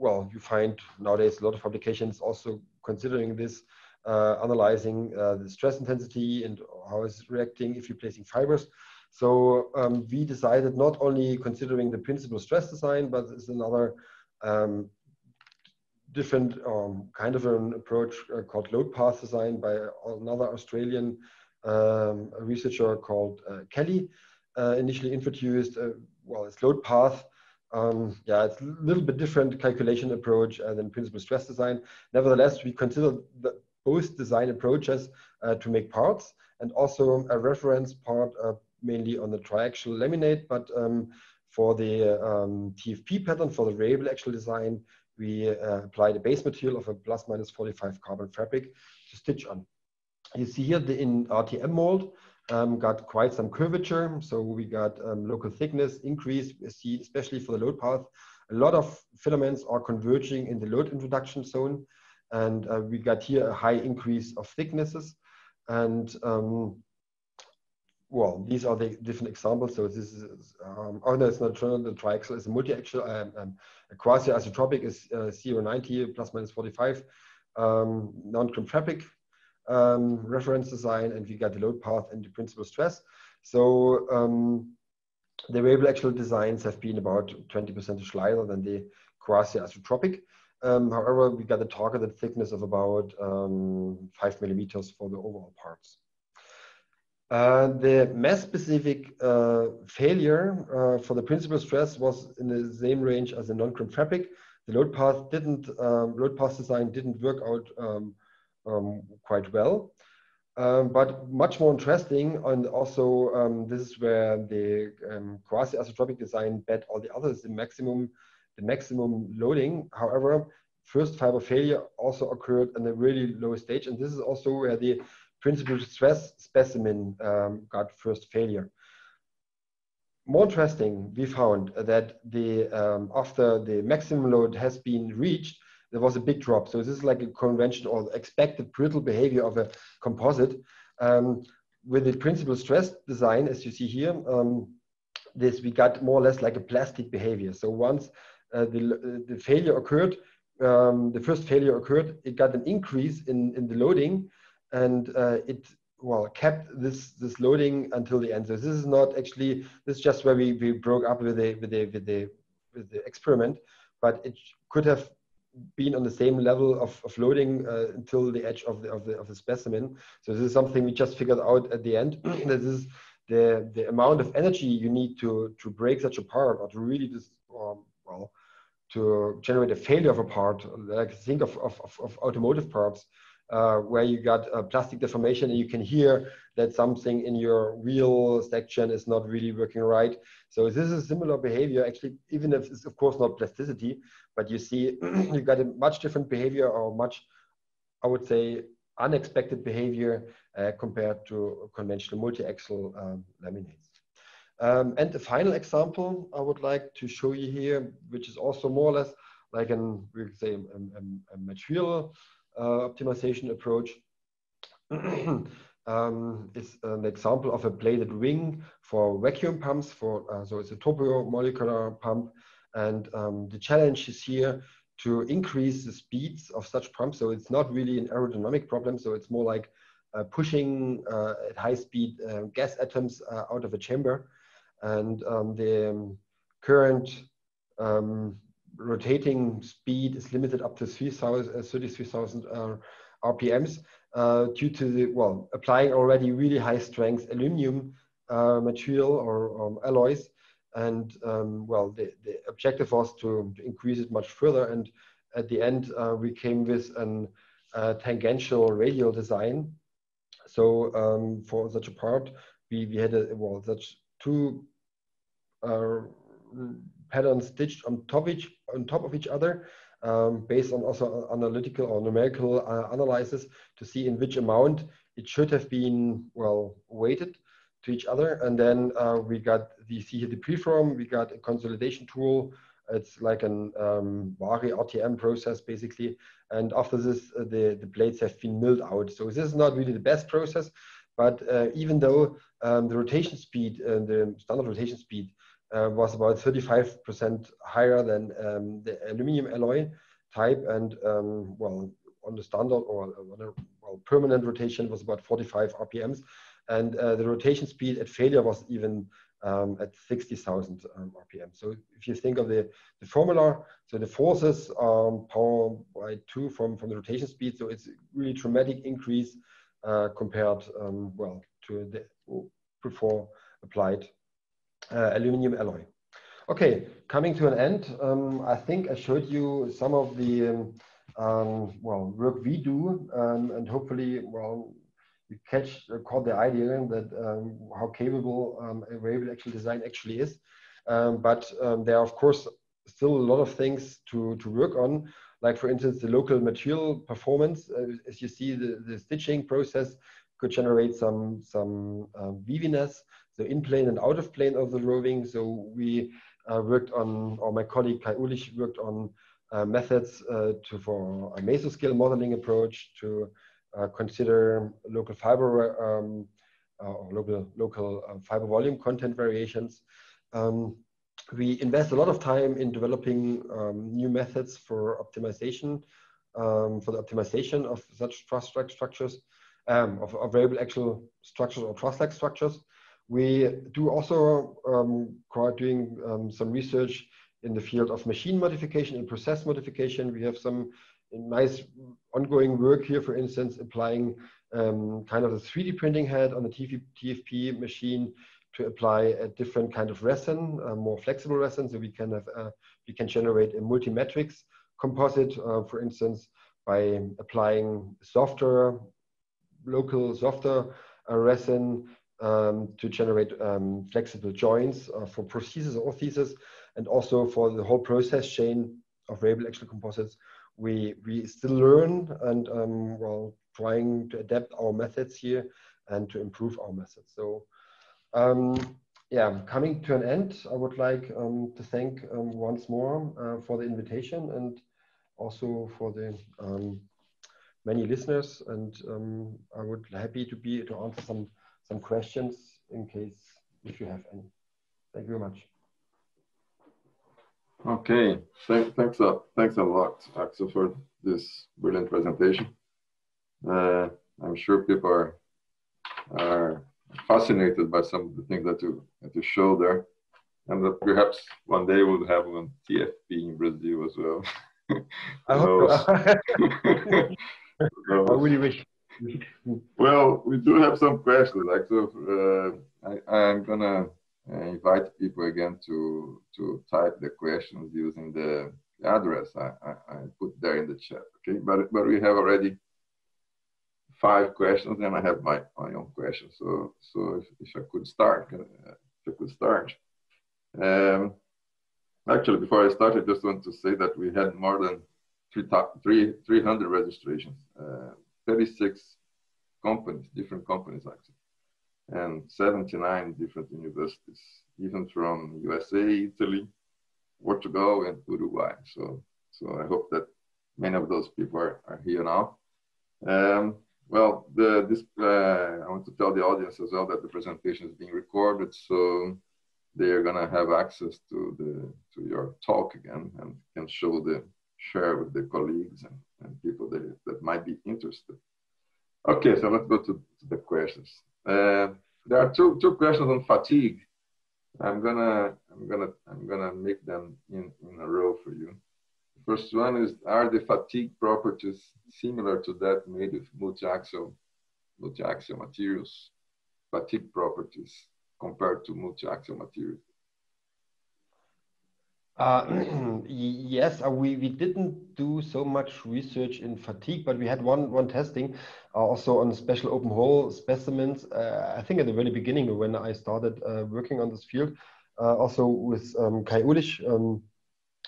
well, you find nowadays a lot of publications also considering this, analyzing the stress intensity and how it's reacting if you're placing fibers. So we decided not only considering the principal stress design, but it's another different kind of an approach called load path design by another Australian researcher called Kelly, initially introduced. Well, it's load path. Yeah, it's a little bit different calculation approach than principal stress design. Nevertheless, we consider both design approaches to make parts, and also a reference part mainly on the triaxial laminate, but for the TFP pattern, for the variable-axial design, we applied a base material of a ±45 carbon fabric to stitch on. You see here in RTM mold, got quite some curvature. So we got local thickness increase. We see, especially for the load path, a lot of filaments are converging in the load introduction zone. And we got here a high increase of thicknesses. And well, these are the different examples. So this is, oh no, it's not the triaxial, it's a multiaxial. A quasi-isotropic is 0.90 ±45, non-conformic reference design, and we got the load path and the principal stress. So the variable-axial designs have been about 20% lighter than the quasi-isotropic. However, we got a targeted thickness of about 5 millimeters for the overall parts. The mass-specific failure for the principal stress was in the same range as the non-conformic. The load path design didn't work out quite well, but much more interesting, and also this is where the quasi-isotropic design bet all the others, the maximum loading. However, first fiber failure also occurred in a really low stage, and this is also where the principal stress specimen got first failure. More interesting, we found that the after the maximum load has been reached, there was a big drop. So this is like a convention or expected brittle behavior of a composite. With the principal stress design, as you see here, we got more or less like a plastic behavior. So once the failure occurred, the first failure occurred, it got an increase in the loading, and it kept this loading until the end. So this is not actually, this is just where we broke up with the experiment, but it could have been on the same level of loading until the edge of the specimen. So this is something we just figured out at the end. This is the amount of energy you need to break such a part, or to really just to generate a failure of a part. Like think of automotive parts, where you got a plastic deformation and you can hear that something in your wheel section is not really working right. So this is a similar behavior, actually, even if it's of course not plasticity, but you see you got a much different behavior, or much, I would say, unexpected behavior compared to conventional multi-axial laminates. And the final example I would like to show you here, which is also more or less like we could say a material optimization approach, is an example of a bladed ring for vacuum pumps. So it's a topomolecular pump, and the challenge is here to increase the speeds of such pumps. So it's not really an aerodynamic problem. So it's more like pushing at high speed gas atoms out of a chamber. And the current rotating speed is limited up to 33,000 RPMs due to the, applying already really high strength aluminum material or alloys. And the objective was to increase it much further. And at the end, we came with a tangential radial design. So for such a part, we had such two patterns stitched on top of each other, based on also analytical or numerical analysis to see in which amount it should have been weighted to each other. And then we got see here the preform. We got a consolidation tool. It's like an RTM process basically. And after this, the blades have been milled out. So this is not really the best process, but even though the rotation speed, the standard rotation speed, was about 35% higher than the aluminum alloy type, and on the standard or permanent rotation was about 45 RPMs, and the rotation speed at failure was even at 60,000 RPM. So if you think of the formula, so the forces are power by 2 from the rotation speed, so it's really dramatic increase compared to the before applied aluminum alloy. Okay, coming to an end, I think I showed you some of the work we do, and hopefully you caught the idea that how capable a variable-axial design actually is. But there are of course still a lot of things to work on, like for instance the local material performance. As you see, the stitching process could generate some weaviness, so in plane and out of plane of the roving. So we worked on, or my colleague Kai Ulich worked on methods for a mesoscale modeling approach to consider local fiber or local fiber volume content variations. We invest a lot of time in developing new methods for optimization, for the optimization of such truss-like structures, of variable-axial structures or truss-like structures. We do also doing some research in the field of machine modification and process modification. We have some nice ongoing work here, for instance, applying kind of a 3D printing head on a TFP machine to apply a different kind of resin, a more flexible resin, so we can generate a multi-matrix composite, for instance, by applying softer resin to generate flexible joints for prosthesis or orthesis, and also for the whole process chain of variable-axial composites. We still learn and trying to adapt our methods here and to improve our methods. So coming to an end, I would like to thank once more for the invitation, and also for the many listeners, and I would be happy to answer some questions in case if you have any. Thank you very much. Okay, thanks a lot, Axel, for this brilliant presentation. I'm sure people are fascinated by some of the things that you show there, and that perhaps one day we'll have one TFP in Brazil as well. I hope so. I really wish. Well, we do have some questions. Like, so I'm gonna invite people again to type the questions using the address I put there in the chat. Okay, but we have already 5 questions, and I have my own questions. So if I could start, actually, before I start, I just want to say that we had more than 300 registrations, 36 companies, different companies actually, and 79 different universities, even from USA, Italy, Portugal, and Uruguay. So I hope that many of those people are here now. Well, I want to tell the audience as well that the presentation is being recorded, so they are going to have access to your talk again and can share with the colleagues and people that might be interested. Okay, so let's go to the questions. There are two questions on fatigue. I'm gonna make them in a row for you. The first one is: are the fatigue properties similar to that made with multiaxial materials? Fatigue properties compared to multiaxial materials. Yes, we didn't do so much research in fatigue, but we had one testing also on special open hole specimens. I think at the very beginning when I started working on this field, also with Kai Ulich,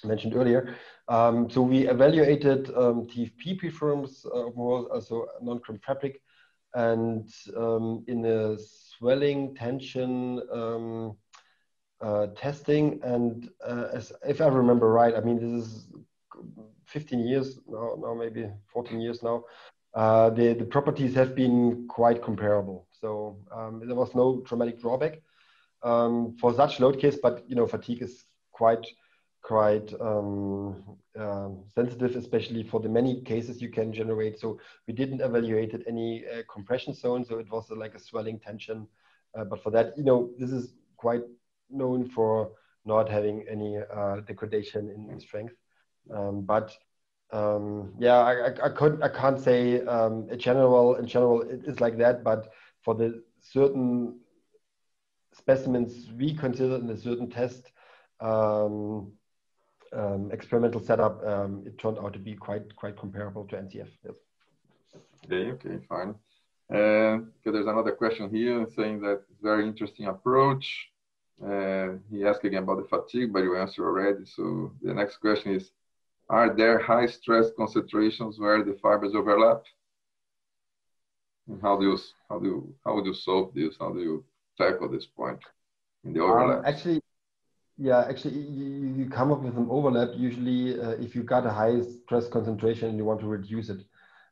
mentioned earlier. So we evaluated TFP preforms open hole, also non-crimp fabric, and in a swelling tension testing, and if I remember right, I mean, this is 15 years now, maybe 14 years now, the properties have been quite comparable. So there was no dramatic drawback for such load case, but you know, fatigue is quite sensitive, especially for the many cases you can generate. So we didn't evaluate any compression zone, so it was like a swelling tension, but for that, you know, this is quite known for not having any degradation in strength. Yeah, I can't say in general it is like that, but for the certain specimens we considered in a certain test experimental setup, it turned out to be quite comparable to NCF. Yes. Okay, fine. Okay, there's another question here saying that it's a very interesting approach. He asked again about the fatigue, but you answered already. So the next question is: are there high stress concentrations where the fibers overlap? And how would you solve this? How do you tackle this point in the overlap? Actually, you come up with an overlap usually if you got a high stress concentration and you want to reduce it.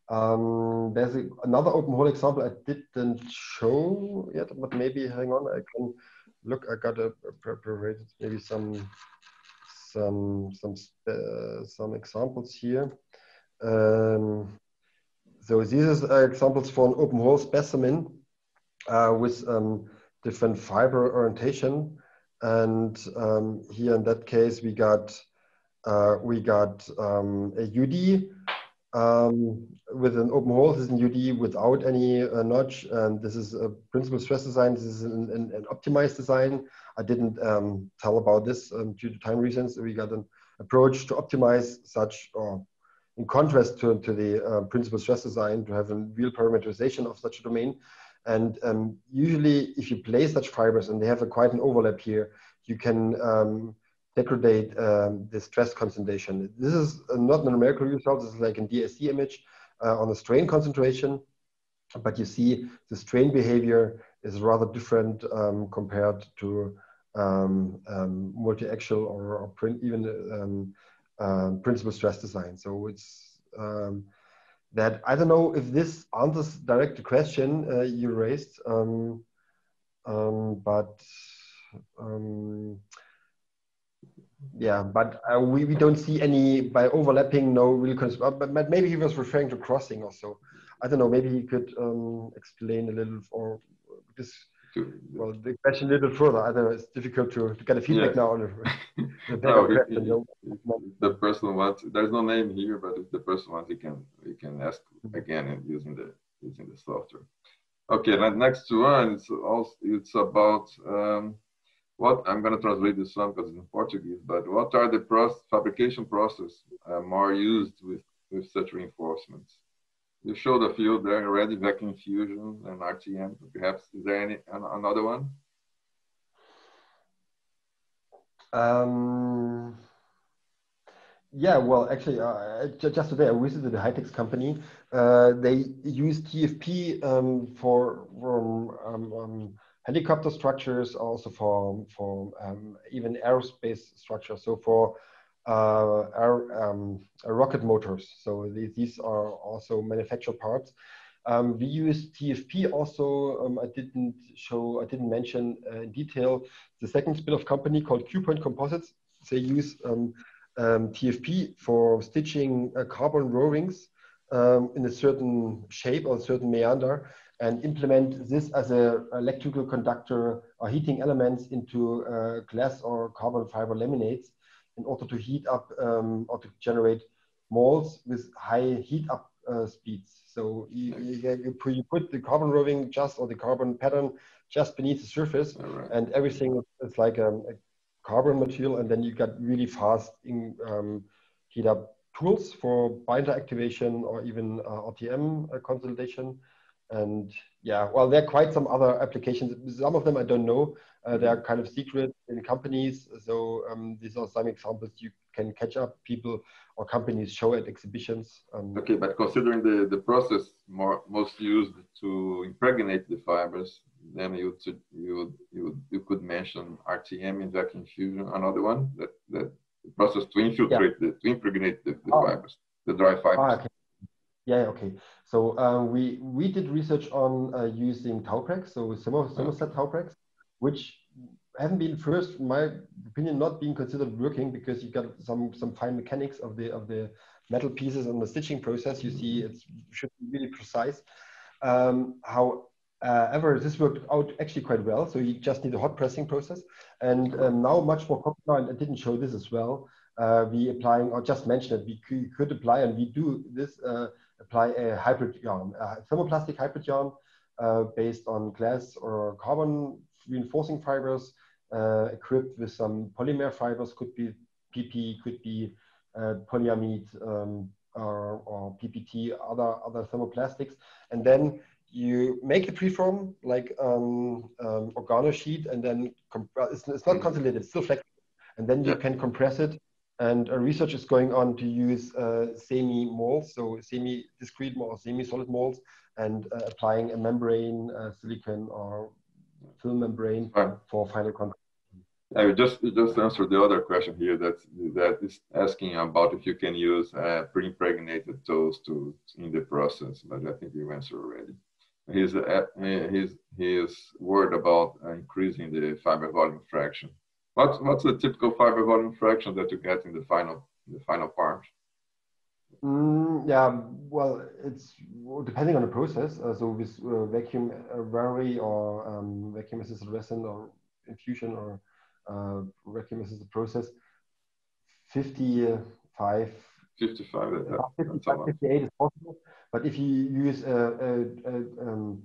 There's another open hole example I didn't show yet, but maybe hang on, I can look. I got prepared maybe some examples here. So these are examples for an open hole specimen with different fiber orientation, and here in that case we got a UD with an open hole. This is an UD without any notch, and this is a principal stress design. This is an optimized design. I didn't tell about this due to time reasons. We got an approach to optimize such, or in contrast to the principal stress design, to have a real parameterization of such a domain. And usually, if you place such fibers and they have quite an overlap here, you can degrade the stress concentration. This is not a numerical result. This is like a DSC image on the strain concentration, but you see the strain behavior is rather different compared to multiaxial or even principal stress design. So it's that I don't know if this answers direct the question you raised, yeah, but we don't see any by overlapping, no real concern. But maybe he was referring to crossing also. I don't know. Maybe he could explain a little, or this. Well, the question a little further. I don't know. It's difficult to get a feedback now on the no, the person wants. There's no name here, but if the person wants, he can ask again using the software. Okay, next one. It's about what I'm going to translate this one because it's in Portuguese, but what are the fabrication process more used with such reinforcements? You showed a few there already, vacuum fusion and RTM. Perhaps, is there another one? Yeah, well, actually, just today I visited a high-tech company. They use TFP for helicopter structures, also for even aerospace structures. So for rocket motors. So these are also manufactured parts. We use TFP also. I didn't mention in detail the second spin-off company called Q-Point Composites. They use TFP for stitching carbon rowings in a certain shape or a certain meander, and implement this as an electrical conductor or heating elements into glass or carbon fiber laminates in order to heat up or to generate molds with high heat up speeds. So you put the carbon rowing or the carbon pattern just beneath the surface, right. and everything is like a carbon material, and then you got really fast heat up tools for binder activation or even RTM consolidation. And yeah, well, there are quite some other applications. Some of them I don't know. They are kind of secret in companies. So these are some examples you can catch up. People or companies show at exhibitions. Okay, but considering the process most used to impregnate the fibers, then you could mention RTM in vacuum fusion. Another one that the process to infiltrate to impregnate the fibers, the dry fibers. Okay. Yeah, okay. So we did research on using tauprex, so thermoset tauprex, which haven't been first, in my opinion, not being considered working because you got some fine mechanics of the metal pieces and the stitching process. You see, it should be really precise. However, this worked out actually quite well. So you just need a hot pressing process, and now much more popular. And I didn't show this as well. We applying, or just mentioned it, we could apply, and we do this. Apply a hybrid yarn, a thermoplastic hybrid yarn based on glass or carbon reinforcing fibers, equipped with some polymer fibers, could be PP, could be polyamide or PPT, other thermoplastics, and then you make the preform like organo sheet, and then it's not consolidated, it's still flexible, and then you can compress it. And research is going on to use semi-molds, so semi-discrete or semi-solid molds, and applying a membrane, silicon or film membrane for final contact. I just answered the other question here that is asking about if you can use pre-impregnated toes in the process, but I think you answered already. He's worried about increasing the fiber volume fraction. What's the typical fiber volume fraction that you get in the final part? Yeah, well, it's depending on the process. So with vacuum vary or vacuum assisted resin or infusion or vacuum assisted process, 55. 55. 58 is possible. But if you use RTM,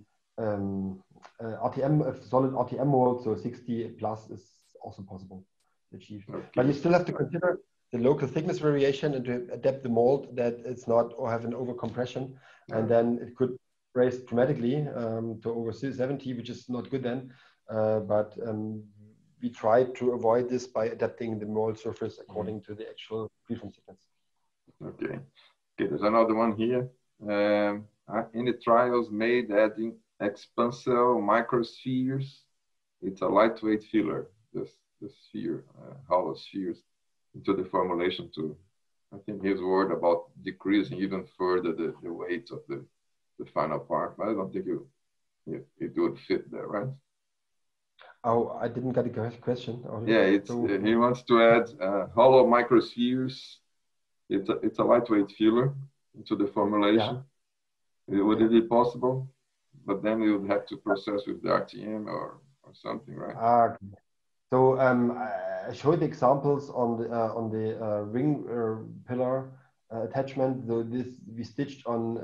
a solid RTM mold, so 60 plus is also possible to achieve. Okay. But you still have to consider the local thickness variation and to adapt the mold that it's not or have an over compression, and then it could raise dramatically to over 70, which is not good then. But we try to avoid this by adapting the mold surface according to the actual preform thickness. Okay, there's another one here. Any trials made adding expansile microspheres? It's a lightweight filler. The sphere, hollow spheres, into the formulation too. I think he's worried about decreasing even further the weight of the final part, but I don't think it would fit there, right? Oh, I didn't get the question. Yeah, he wants to add hollow microspheres. It's a lightweight filler into the formulation. Yeah. Would it be possible? But then you would have to process with the RTM or something, right? So I showed the examples on the ring pillar attachment. So we stitched on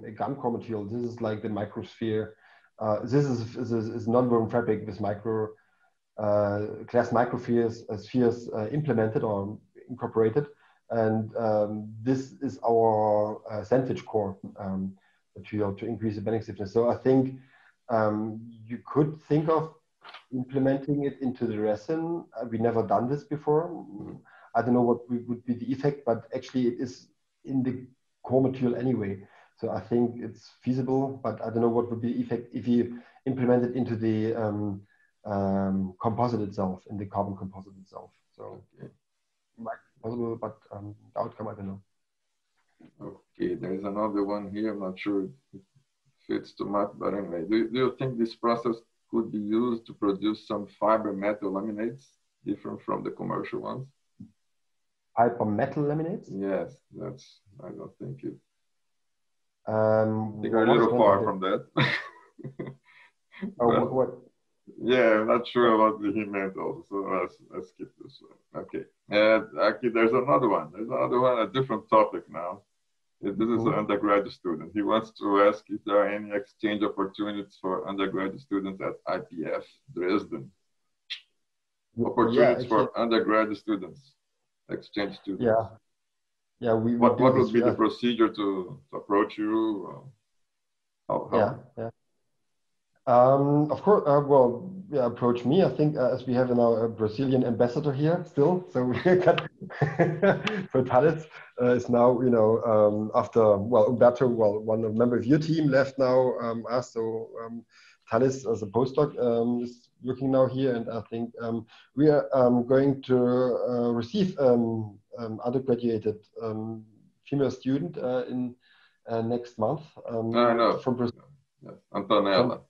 a gum core material. This is like the microsphere. This is non-woven fabric with micro glass microspheres implemented or incorporated, and this is our sandwich core material to increase the bending stiffness. So I think you could think of implementing it into the resin. We never done this before. I don't know what would be the effect, but actually it is in the core material anyway. So I think it's feasible, but I don't know what would be the effect if you implement it into the composite itself, in the carbon composite itself. So might be possible, but the outcome, I don't know. Okay, there's another one here. I'm not sure it fits too much, but anyway, do you think this process could be used to produce some fiber metal laminates different from the commercial ones? Fiber metal laminates? Yes, I don't think it. You're a little far from that. What? Yeah, I'm not sure about what he meant also, so let's skip this one. Okay. Actually, there's another one. A different topic now. This is an undergraduate student. He wants to ask if there are any exchange opportunities for undergraduate students at IPF Dresden. Opportunities for undergraduate students, exchange students. Yeah. What would be the procedure to approach you? How? Yeah. Of course, approach me. I think as we have now a Brazilian ambassador here still, so we got for Thales is now, after Umberto, one member of your team left now, so Thales as a postdoc is looking now here, and I think we are going to receive undergraduate female student in next month. From Brazil. Yes. Antonella.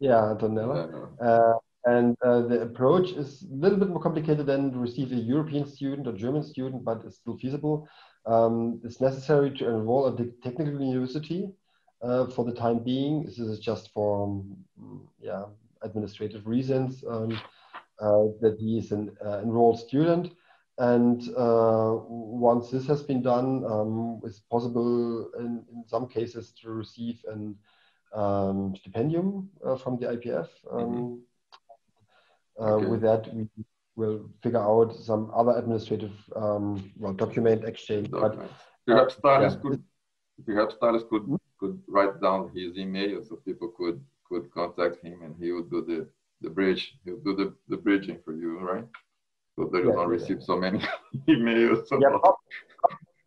Antonella. And the approach is a little bit more complicated than to receive a European student or German student, but it's still feasible. It's necessary to enroll at the technical university for the time being. This is just for administrative reasons that he is an enrolled student. And once this has been done, it's possible in some cases to receive an stipendium from the IPF. With that, we will figure out some other administrative document exchange. But perhaps Thales could write down his email so people could contact him, and he would do the bridge. He'll do the bridging for you, right? So that you don't receive so many emails.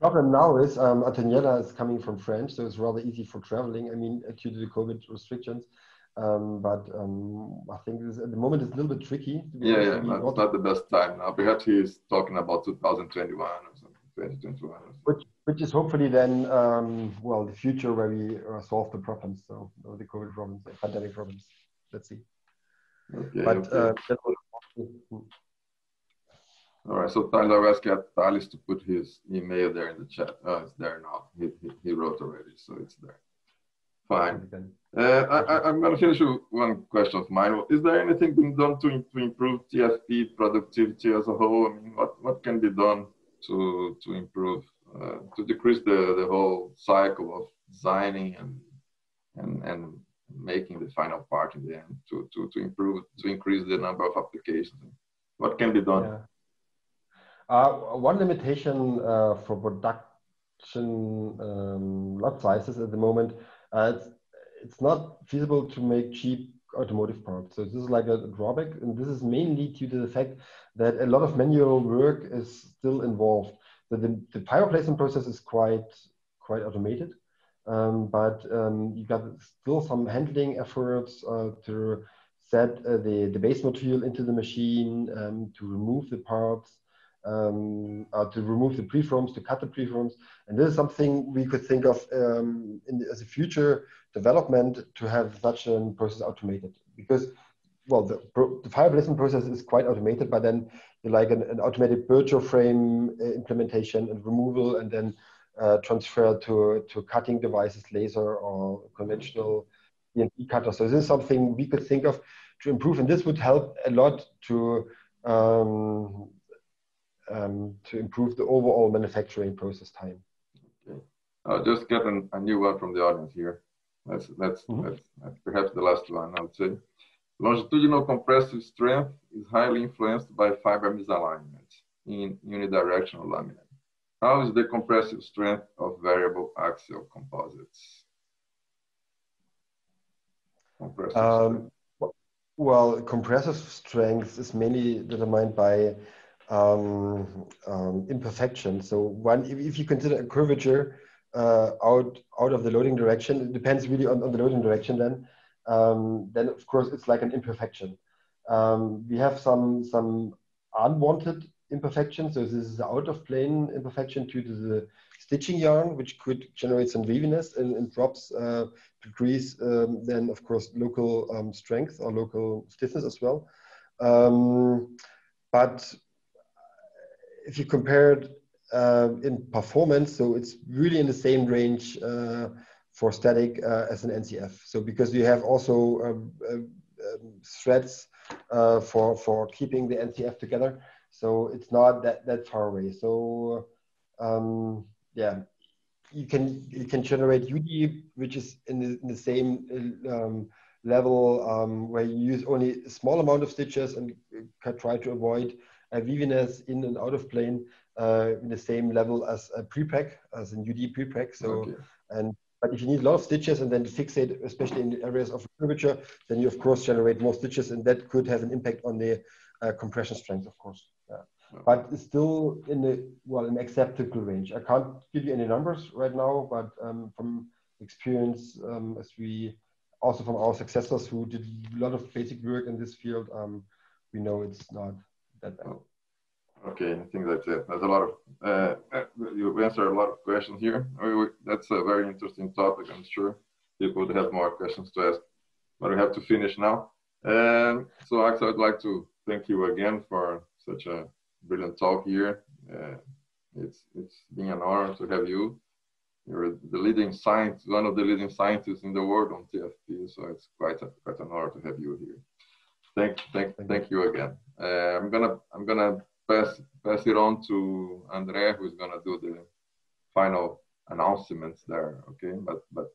Problem now is Antonella is coming from France, so it's rather easy for traveling. I mean, due to the COVID restrictions. But I think at the moment it's a little bit tricky. It's not the best time now. Perhaps he's talking about 2021 or something, 2021. Which is hopefully then, the future where we solve the problems. So the COVID problems, the pandemic problems. Let's see. All right, so Tyler asked Thales to put his email there in the chat. Oh, it's there now. He wrote already, so it's there. Fine. I'm going to finish with one question of mine. Is there anything being done to improve TFP productivity as a whole? I mean, what can be done to improve, to decrease the whole cycle of designing and making the final part in the end, to improve, to increase the number of applications? What can be done? One limitation for production lot sizes at the moment, it's not feasible to make cheap automotive parts. So this is like a drawback, and this is mainly due to the fact that a lot of manual work is still involved. So the pyro placement process is quite automated, but you got still some handling efforts to set the base material into the machine, to remove the parts, to remove the preforms, to cut the preforms. And this is something we could think of as a future development, to have such a process automated. Because, the fire placement process is quite automated, but then you like an automated virtual frame implementation and removal, and then transfer to cutting devices, laser or conventional CNC cutter. So this is something we could think of to improve, and this would help a lot to improve the overall manufacturing process time. Okay. I'll just get a new one from the audience here. That's perhaps the last one, I would say. Longitudinal compressive strength is highly influenced by fiber misalignment in unidirectional laminate. How is the compressive strength of variable axial composites? Compressive well, compressive strength is mainly determined by imperfection. So if you consider a curvature out of the loading direction, it depends really on the loading direction then of course it's like an imperfection. We have some unwanted imperfections. So this is out of plane imperfection due to the stitching yarn, which could generate some waviness and drops decrease then of course local strength or local stiffness as well. But if you compare it in performance, so it's really in the same range for static as an NCF. So because you have also threads for keeping the NCF together, so it's not that far away. So yeah, you can generate UD, which is in the same level where you use only a small amount of stitches and can try to avoid waviness in and out of plane in the same level as a prepreg, as an UD prepreg. So but if you need a lot of stitches and then fixate, especially in the areas of curvature, then you of course generate more stitches, and that could have an impact on the compression strength, of course. But it's still in an acceptable range. I can't give you any numbers right now, but from experience, as we also from our successors who did a lot of basic work in this field, we know it's not that bad. Okay, I think that's it. There's a lot of, you answered a lot of questions here. That's a very interesting topic. I'm sure people would have more questions to ask, but we have to finish now. So Axel, I'd like to thank you again for such a brilliant talk here. It's been an honor to have you. You're the leading scientist, one of the leading scientists in the world on TFP, so it's quite an honor to have you here. Thank you again. I'm gonna pass it on to André, who's gonna do the final announcements there. Okay,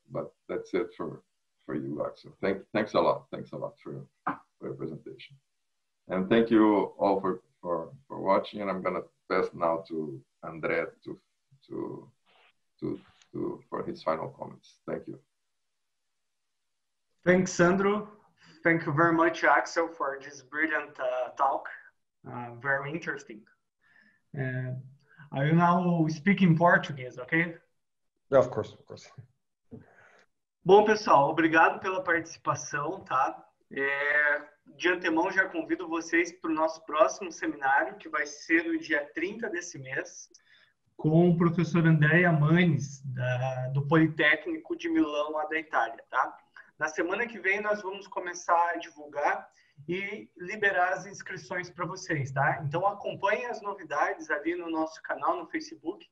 but that's it for you, Axel. Thanks a lot. Thanks a lot for your presentation, and thank you all for watching. And I'm gonna pass now to André for his final comments. Thank you. Thanks, Sandro. Thank you very much, Axel, for this brilliant talk. Very interesting. I will now speak in Portuguese, okay? Yeah, of course. Bom, pessoal, obrigado pela participação, tá? De antemão, já convido vocês para o nosso próximo seminário, que vai ser no dia 30 desse mês, com o professor Andrea Manes, do Politécnico de Milão, lá da Itália, tá? Na semana que vem, nós vamos começar a divulgar e liberar as inscrições para vocês, tá? Então, acompanhem as novidades ali no nosso canal, no Facebook,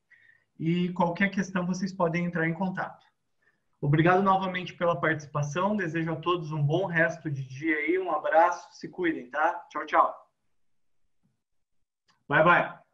e qualquer questão vocês podem entrar em contato. Obrigado novamente pela participação, desejo a todos um bom resto de dia aí, um abraço, se cuidem, tá? Tchau, tchau. Bye, bye.